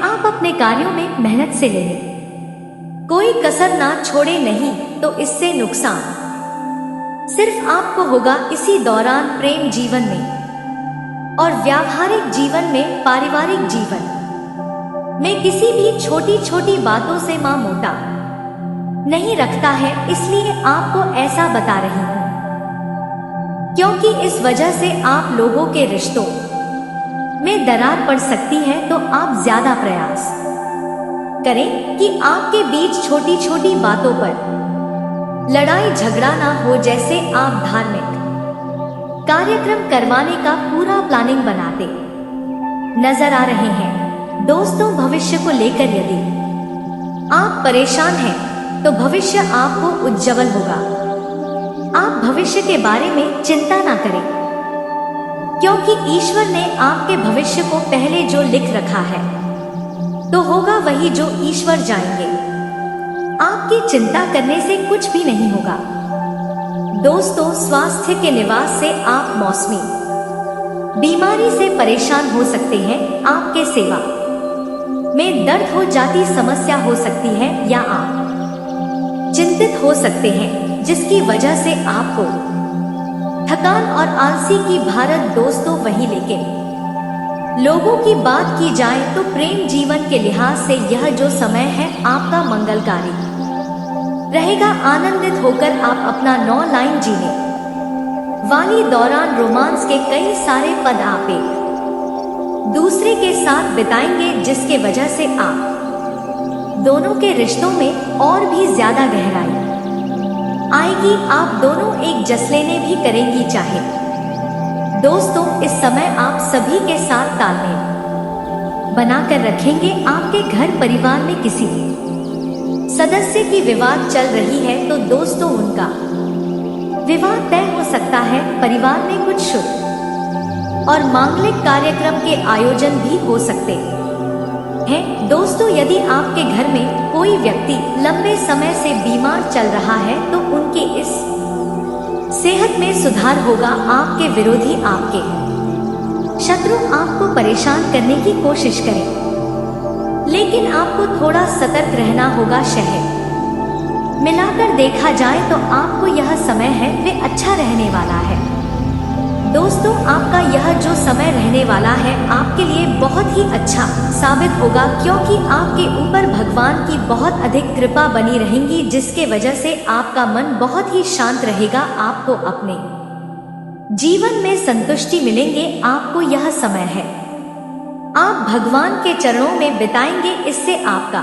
आप अपने कार्यों में मेहनत से लें, कोई कसर ना छोड़े, नहीं तो इससे नुकसान सिर्फ आपको होगा। इसी दौरान प्रेम जीवन में और व्यावहारिक जीवन में, पारिवारिक जीवन में किसी भी छोटी छोटी बातों से मां मोटा नहीं रखता है, इसलिए आपको ऐसा बता रही हूं, क्योंकि इस वजह से आप लोगों के रिश्तों में दरार पड़ सकती है। तो आप ज्यादा प्रयास करें कि आपके बीच छोटी छोटी बातों पर लड़ाई झगड़ा ना हो। जैसे आप धार्मिक कार्यक्रम करवाने का पूरा प्लानिंग बनाते नजर आ रहे हैं। दोस्तों, भविष्य को लेकर यदि आप परेशान हैं तो भविष्य आपको उज्जवल होगा। आप भविष्य के बारे में चिंता ना करें, क्योंकि ईश्वर ने आपके भविष्य को पहले जो लिख रखा है तो होगा वही जो ईश्वर जाएंगे। आपकी चिंता करने से कुछ भी नहीं होगा। दोस्तों, स्वास्थ्य के निवास से आप मौसमी बीमारी से परेशान हो सकते हैं। आपके सेवा में दर्द हो जाती समस्या हो सकती है या आप चिंतित हो सकते हैं, जिसकी वजह से आपको थकान और आलसी की भारत। दोस्तों, वही लेकिन लोगों की बात की जाए तो प्रेम जीवन के लिहाज से यह जो समय है आपका मंगलकारी रहेगा। आनंदित होकर आप अपना 9 लाइन जीने वाली दौरान रोमांस के कई सारे पद आप एक दूसरे के साथ बिताएंगे, जिसके वजह से आप दोनों के रिश्तों में और भी ज्यादा गहराई आएगी। आप दोनों एक जसलेने भी करेंगी चाहे। दोस्तों, इस समय आप सभी के साथ तालमेल बनाकर रखेंगे। आपके घर परिवार में किसी सदस्य की विवाद चल रही है तो दोस्तों उनका विवाह तय हो सकता है। परिवार में कुछ शुभ और मांगलिक कार्यक्रम के आयोजन भी हो सकते हैं। दोस्तों, यदि आपके घर में कोई व्यक्ति लंबे समय से बीमार चल रहा है तो उनकी इस सेहत में सुधार होगा। आपके विरोधी, आपके शत्रु आपको परेशान करने की कोशिश करें, लेकिन आपको थोड़ा सतर्क रहना होगा। शहर मिलाकर देखा जाए तो आपको यह समय है वे अच्छा रहने वाला है। दोस्तों, आपका यह जो समय रहने वाला है आपके लिए बहुत ही अच्छा साबित होगा, क्योंकि आपके ऊपर भगवान की बहुत अधिक कृपा बनी रहेंगी, जिसके वजह से आपका मन बहुत ही शांत रहेगा। आपको अपने जीवन में संतुष्टि मिलेंगे। आपको यह समय है आप भगवान के चरणों में बिताएंगे, इससे आपका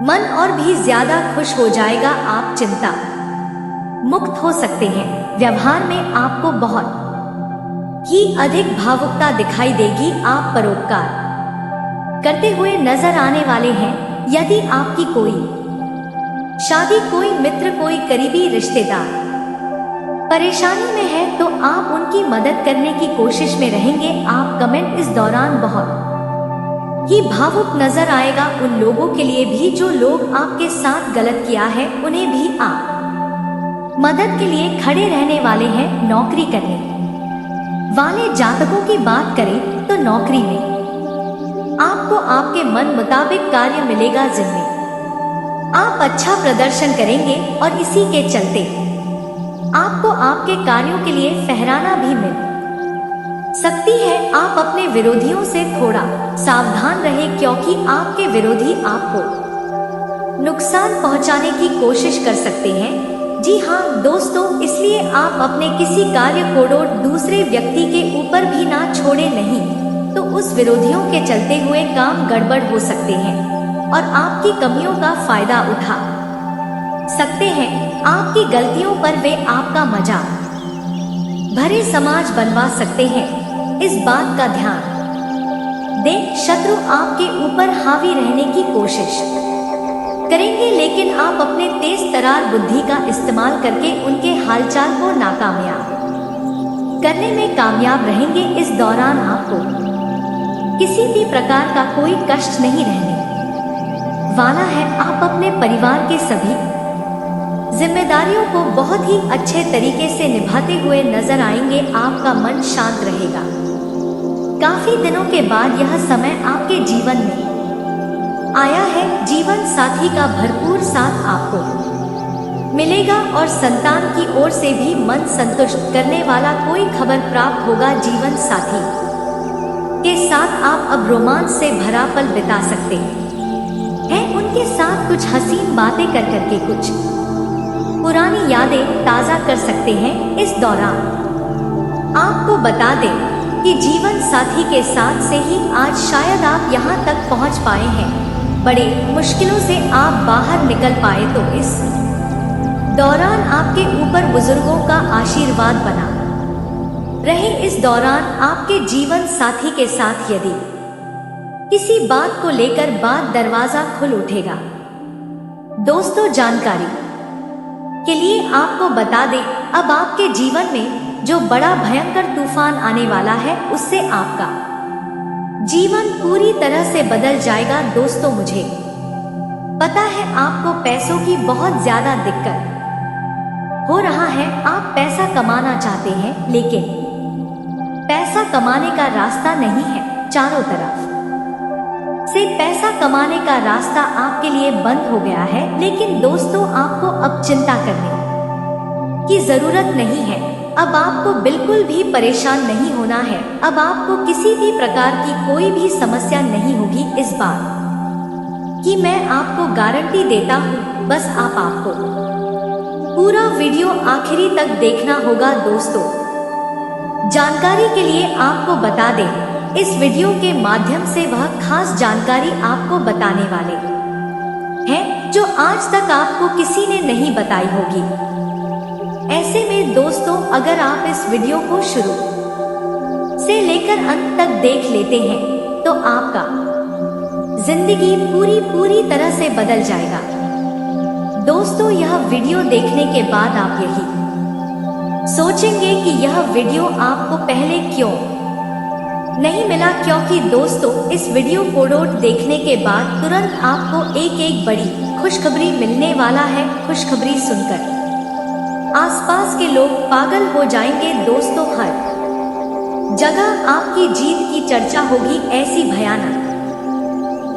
मन और भी ज्यादा खुश हो जाएगा। आप चिंता मुक्त हो सकते हैं। व्यवहार में आपको बहुत ही अधिक भावुकता दिखाई देगी। आप परोपकार करते हुए नजर आने वाले हैं। यदि आपकी कोई शादी, कोई मित्र, कोई करीबी रिश्तेदार परेशानी में है तो आप उनकी मदद करने की कोशिश में रहेंगे। आप कमेंट इस दौरान बहुत ही भावुक नजर आएगा। उन लोगों के लिए भी जो लोग आपके साथ गलत किया है, उन्हें भी आप मदद के लिए खड़े रहने वाले हैं। नौकरी करने वाले जातकों की बात करें तो नौकरी में आपको आपके मन मुताबिक कार्य मिलेगा, जिनमें आप अच्छा प्रदर्शन करेंगे और इसी के चलते आपको आपके कार्यों के लिए फहराना भी मिल सकती है। आप अपने विरोधियों से थोड़ा सावधान रहें, क्योंकि आपके विरोधी आपको नुकसान पहुंचाने की कोशिश कर सकते हैं। जी हाँ दोस्तों, इसलिए आप अपने किसी कार्य को दूसरे व्यक्ति के ऊपर भी ना छोड़े, नहीं तो उस विरोधियों के चलते हुए काम गड़बड़ हो सकते हैं और आपकी कमियों का फायदा उठा सकते हैं। आपकी गलतियों पर वे आपका मजाक भरे समाज बनवा सकते हैं। इस बात का ध्यान दें। शत्रु आपके ऊपर हावी रहने की कोशिश करेंगे, लेकिन आप अपने तेज तरार बुद्धि का इस्तेमाल करके उनके हालचाल को नाकामयाब करने में कामयाब रहेंगे। इस दौरान आपको किसी भी प्रकार का कोई कष्ट नहीं रहने वाला है। आप अपने परिवार के सभी जिम्मेदारियों को बहुत ही अच्छे तरीके से निभाते हुए नजर आएंगे। आपका मन शांत रहेगा। काफी दिनों के बाद यह समय आपके जीवन में आया है। जीवन साथी का भरपूर साथ आपको मिलेगा और संतान की ओर से भी मन संतुष्ट करने वाला कोई खबर प्राप्त होगा। जीवन साथी के साथ आप अब रोमांच से भरा पल बिता सकते हैं। उनके साथ कुछ हसीन बातें कर करके कुछ पुरानी यादें ताजा कर सकते हैं। इस दौरान आपको बता दें कि जीवन साथी के साथ से ही आज शायद आप यहाँ तक पहुँच पाए हैं। बड़े मुश्किलों से आप बाहर निकल पाए तो इस दौरान आपके ऊपर बुजुर्गों का आशीर्वाद बना रहे। इस दौरान आपके जीवन साथी के साथ यदि किसी बात को लेकर बात दरवाजा खुल उठेगा। दोस्तों, जानकारी के लिए आपको बता दें, अब आपके जीवन में जो बड़ा भयंकर तूफान आने वाला है उससे आपका जीवन पूरी तरह से बदल जाएगा। दोस्तों, मुझे पता है आपको पैसों की बहुत ज्यादा दिक्कत हो रहा है। आप पैसा कमाना चाहते हैं, लेकिन पैसा कमाने का रास्ता नहीं है। चारों तरफ से पैसा कमाने का रास्ता आपके लिए बंद हो गया है। लेकिन दोस्तों, आपको अब चिंता करने की जरूरत नहीं है। अब आपको बिल्कुल भी परेशान नहीं होना है। अब आपको किसी भी प्रकार की कोई भी समस्या नहीं होगी। इस बात की मैं आपको गारंटी देता हूँ। बस आपको पूरा वीडियो आखिरी तक देखना होगा। दोस्तों, जानकारी के लिए आपको बता दें, इस वीडियो के माध्यम से वह खास जानकारी आपको बताने वाले हैं जो आज तक आपको किसी ने नहीं बताई होगी। ऐसे में दोस्तों, अगर आप इस वीडियो को शुरू से लेकर अंत तक देख लेते हैं तो आपका जिंदगी पूरी तरह से बदल जाएगा। दोस्तों, यह वीडियो देखने के बाद आप यही सोचेंगे कि यह वीडियो आपको पहले क्यों नहीं मिला, क्योंकि दोस्तों इस वीडियो को देखने के बाद तुरंत आपको एक बड़ी खुशखबरी मिलने वाला है। खुशखबरी सुनकर आसपास के लोग पागल हो जाएंगे। दोस्तों, हर जगह आपकी जीत की चर्चा होगी। ऐसी भयानक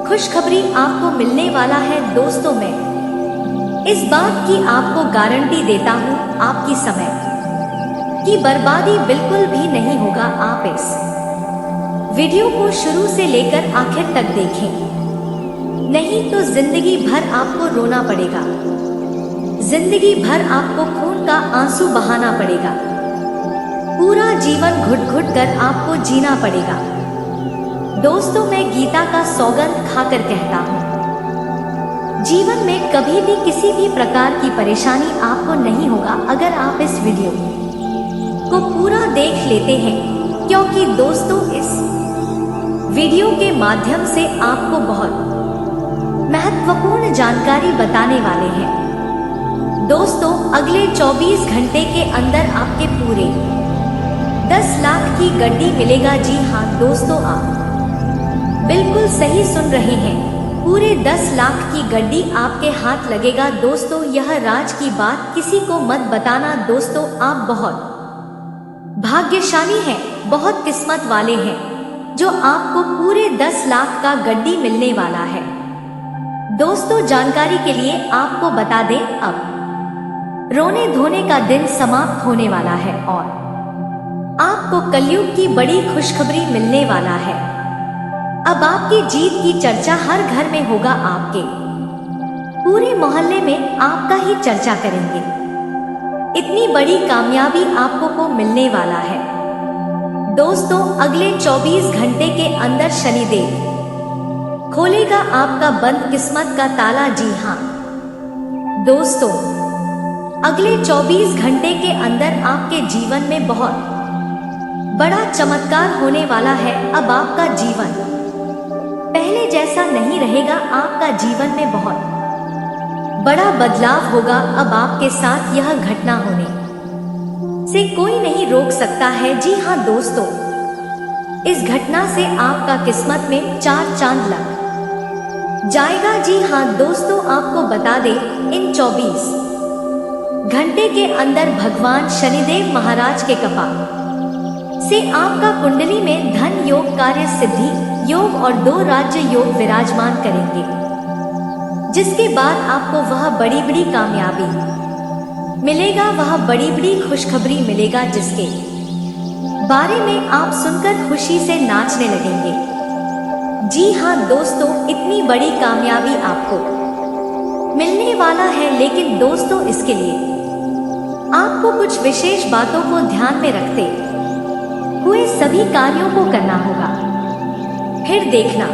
खुशखबरी आपको मिलने वाला है। दोस्तों, मैं इस बात की आपको गारंटी देता हूँ, आपकी समय की बर्बादी बिल्कुल भी नहीं होगा। आप इस वीडियो को शुरू से लेकर आखिर तक देखें, नहीं तो जिंदगी भर आपको रोना पड़ेगा, जिंदगी भर आपको खून का आंसू बहाना पड़ेगा, पूरा जीवन घुट घुट कर आपको जीना पड़ेगा। दोस्तों, मैं गीता का सौगंध खाकर कहता हूँ, जीवन में कभी भी किसी भी प्रकार की परेशानी आपको नहीं होगा अगर आप इस वीडियो को पूरा देख लेते हैं, क्योंकि दोस्तों इस वीडियो के माध्यम से आपको बहुत महत्वपूर्ण जानकारी बताने वाले हैं। दोस्तों, अगले 24 घंटे के अंदर आपके पूरे 10 लाख की गड्डी मिलेगा। जी हाँ दोस्तों, आप बिल्कुल सही सुन रहे हैं, पूरे 10 लाख की गड्डी आपके हाथ लगेगा। दोस्तों, यह राज की बात किसी को मत बताना। दोस्तों, आप बहुत भाग्यशाली हैं, बहुत किस्मत वाले हैं जो आपको पूरे 10 लाख का गड्डी मिलने वाला है। दोस्तों, जानकारी के लिए आपको बता दें, अब रोने धोने का दिन समाप्त होने वाला है और आपको कलयुग की बड़ी खुशखबरी मिलने वाला है। अब आपकी जीत की चर्चा हर घर में होगा, आपके पूरे मोहल्ले में आपका ही चर्चा करेंगे। इतनी बड़ी कामयाबी आपको को मिलने वाला है। दोस्तों, अगले 24 घंटे के अंदर शनिदेव खोलेगा आपका बंद किस्मत का ताला। जी हाँ दोस्तों, अगले 24 घंटे के अंदर आपके जीवन में बहुत बड़ा चमत्कार होने वाला है। अब आपका जीवन पहले जैसा नहीं रहेगा, आपका जीवन में बहुत बड़ा बदलाव होगा। अब आपके साथ यह घटना होने से कोई नहीं रोक सकता है। जी हाँ दोस्तों, इस घटना से आपका किस्मत में 4 चांद लग जाएगा। जी हाँ दोस्तों, आपको बता दें, इन 24 घंटे के अंदर भगवान शनिदेव महाराज के कृपा से आपका कुंडली में धन योग, कार्य सिद्धि योग और 2 राज्य योग विराजमान करेंगे, जिसके बाद आपको वह बड़ी कामयाबी मिलेगा, वह बड़ी खुशखबरी मिलेगा, जिसके बारे में आप सुनकर खुशी से नाचने लगेंगे। जी हाँ दोस्तों, इतनी बड़ी कामयाबी आपको मिलने वाला है, लेकिन दोस्तों इसके लिए आपको कुछ विशेष बातों को ध्यान में रखते हुए सभी कार्यों को करना होगा। फिर देखना,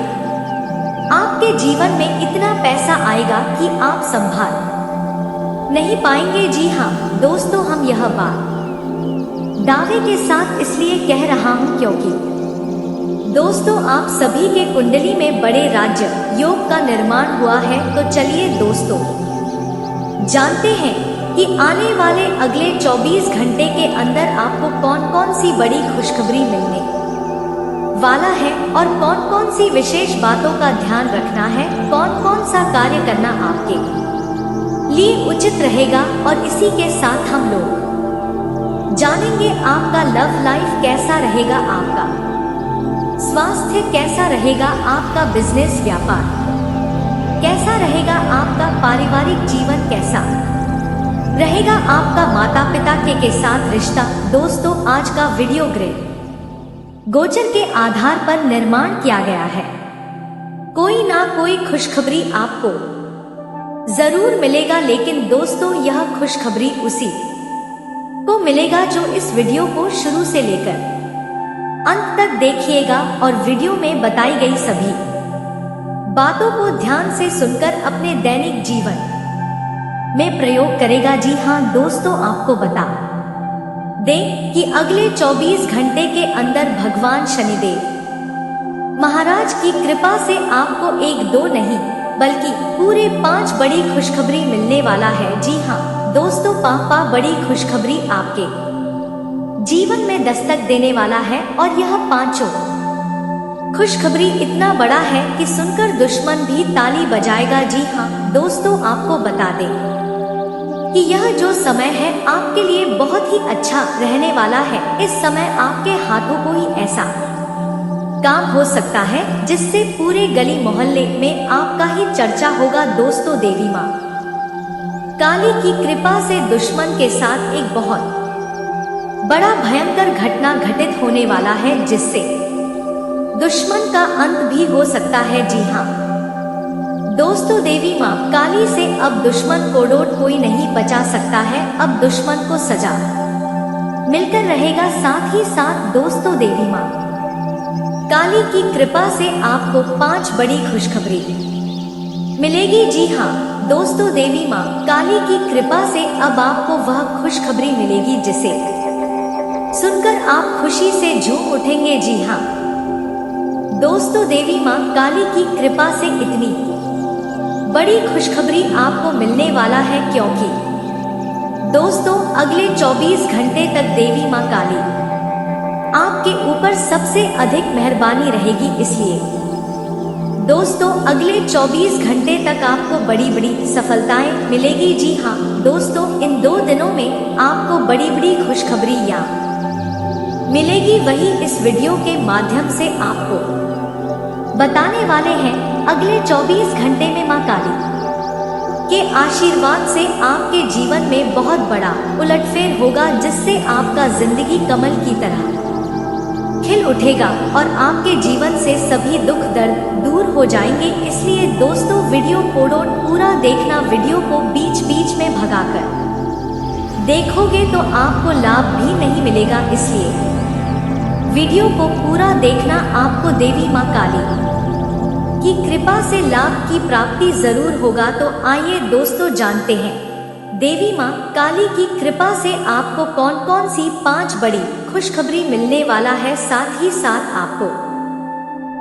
आपके जीवन में इतना पैसा आएगा कि आप संभाल नहीं पाएंगे। जी हाँ दोस्तों, हम यह बात दावे के साथ इसलिए कह रहा हूँ क्योंकि दोस्तों आप सभी के कुंडली में बड़े राज्य योग का निर्माण हुआ है। तो चलिए दोस्तों, जानते हैं कि आने वाले अगले 24 घंटे के अंदर आपको कौन सी बड़ी खुशखबरी मिलने वाला है और कौन सी विशेष बातों का ध्यान रखना है, कौन सा कार्य करना आपके लिए उचित रहेगा। और इसी के साथ हम लोग जानेंगे आपका लव लाइफ कैसा रहेगा, आपका स्वास्थ्य कैसा रहेगा, आपका बिजनेस व्यापार कैसा रहेगा, आपका पारिवारिक जीवन कैसा रहेगा, आपका माता पिता के साथ रिश्ता। दोस्तों, आज का वीडियो ग्रह गोचर के आधार पर निर्माण किया गया है। कोई ना कोई खुशखबरी आपको जरूर मिलेगा, लेकिन दोस्तों यह खुशखबरी उसी को मिलेगा जो इस वीडियो को शुरू से लेकर अंत तक देखिएगा और वीडियो में बताई गई सभी बातों को ध्यान से सुनकर अपने दैनिक जीवन में प्रयोग करेगा। जी हाँ दोस्तों, आपको बता दें कि अगले 24 घंटे के अंदर भगवान शनिदेव महाराज की कृपा से आपको 1-2 नहीं बल्कि पूरे 5 बड़ी खुशखबरी मिलने वाला है। जी हाँ दोस्तों, पापा बड़ी खुशखबरी आपके जीवन में दस्तक देने वाला है और यह 5 खुशखबरी इतना बड़ा है कि सुनकर दुश्मन भी ताली बजाएगा। जी हाँ दोस्तों, आपको बता दें कि यह जो समय है आपके लिए बहुत ही अच्छा रहने वाला है। इस समय आपके हाथों को ही ऐसा काम हो सकता है जिससे पूरे गली मोहल्ले में आपका ही चर्चा होगा। दोस्तों, देवी माँ काली की कृपा से दुश्मन के साथ एक बहुत बड़ा भयंकर घटना घटित होने वाला है जिससे दुश्मन का अंत भी हो सकता है। जी हाँ दोस्तों, देवी माँ काली से अब दुश्मन को डोट कोई नहीं बचा सकता है। अब दुश्मन को सजा मिलकर रहेगा। साथ ही साथ दोस्तों, देवी माँ काली की कृपा से आपको 5 बड़ी खुशखबरी मिलेगी। जी हाँ दोस्तों, देवी माँ काली की कृपा से अब आपको वह खुशखबरी मिलेगी जिसे सुनकर आप खुशी से झूम उठेंगे। जी हाँ दोस्तों, देवी माँ काली की कृपा से इतनी बड़ी खुशखबरी आपको मिलने वाला है क्योंकि दोस्तों अगले 24 घंटे तक देवी माँ काली आपके ऊपर सबसे अधिक मेहरबानी रहेगी। इसलिए दोस्तों अगले 24 घंटे तक आपको बड़ी बड़ी सफलताएं मिलेगी। जी हाँ दोस्तों, इन 2 दिनों में आपको बड़ी बड़ी खुशखबरी या मिलेगी, वही इस वीडियो के माध्यम से आपको बताने वाले हैं। अगले 24 घंटे में मां काली के आशीर्वाद से आपके जीवन में बहुत बड़ा उलटफेर होगा जिससे आपका जिंदगी कमल की तरह खिल उठेगा और आपके जीवन से सभी दुख दर्द दूर हो जाएंगे। इसलिए दोस्तों वीडियो को पूरा देखना, वीडियो को बीच बीच में भगाकर देखोगे तो आपको लाभ भी नहीं मिलेगा। इसलिए वीडियो को पूरा देखना, आपको देवी माँ काली की कृपा से लाभ की प्राप्ति जरूर होगा। तो आइए दोस्तों जानते हैं देवी माँ काली की कृपा से आपको कौन कौन सी 5 बड़ी खुशखबरी मिलने वाला है। साथ ही साथ आपको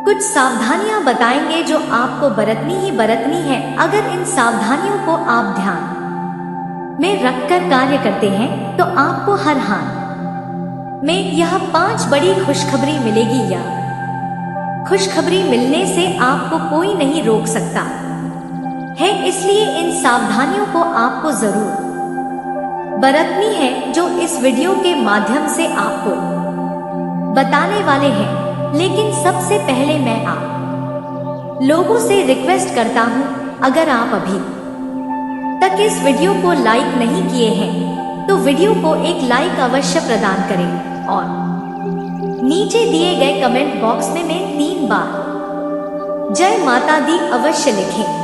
कुछ सावधानियां बताएंगे जो आपको बरतनी ही बरतनी है। अगर इन सावधानियों को आप ध्यान में रखकर कार्य करते हैं तो आपको हर हाल में यह 5 बड़ी खुशखबरी मिलेगी। या खुशखबरी मिलने से आपको कोई नहीं रोक सकता है। इसलिए इन सावधानियों को आपको जरूर बरतनी है जो इस वीडियो के माध्यम से आपको बताने वाले हैं। लेकिन सबसे पहले मैं आप लोगों से रिक्वेस्ट करता हूं, अगर आप अभी तक इस वीडियो को लाइक नहीं किए हैं तो वीडियो को एक लाइक अवश्य प्रदान करें और नीचे दिए गए कमेंट बॉक्स में 3 बार जय माता दी अवश्य लिखें।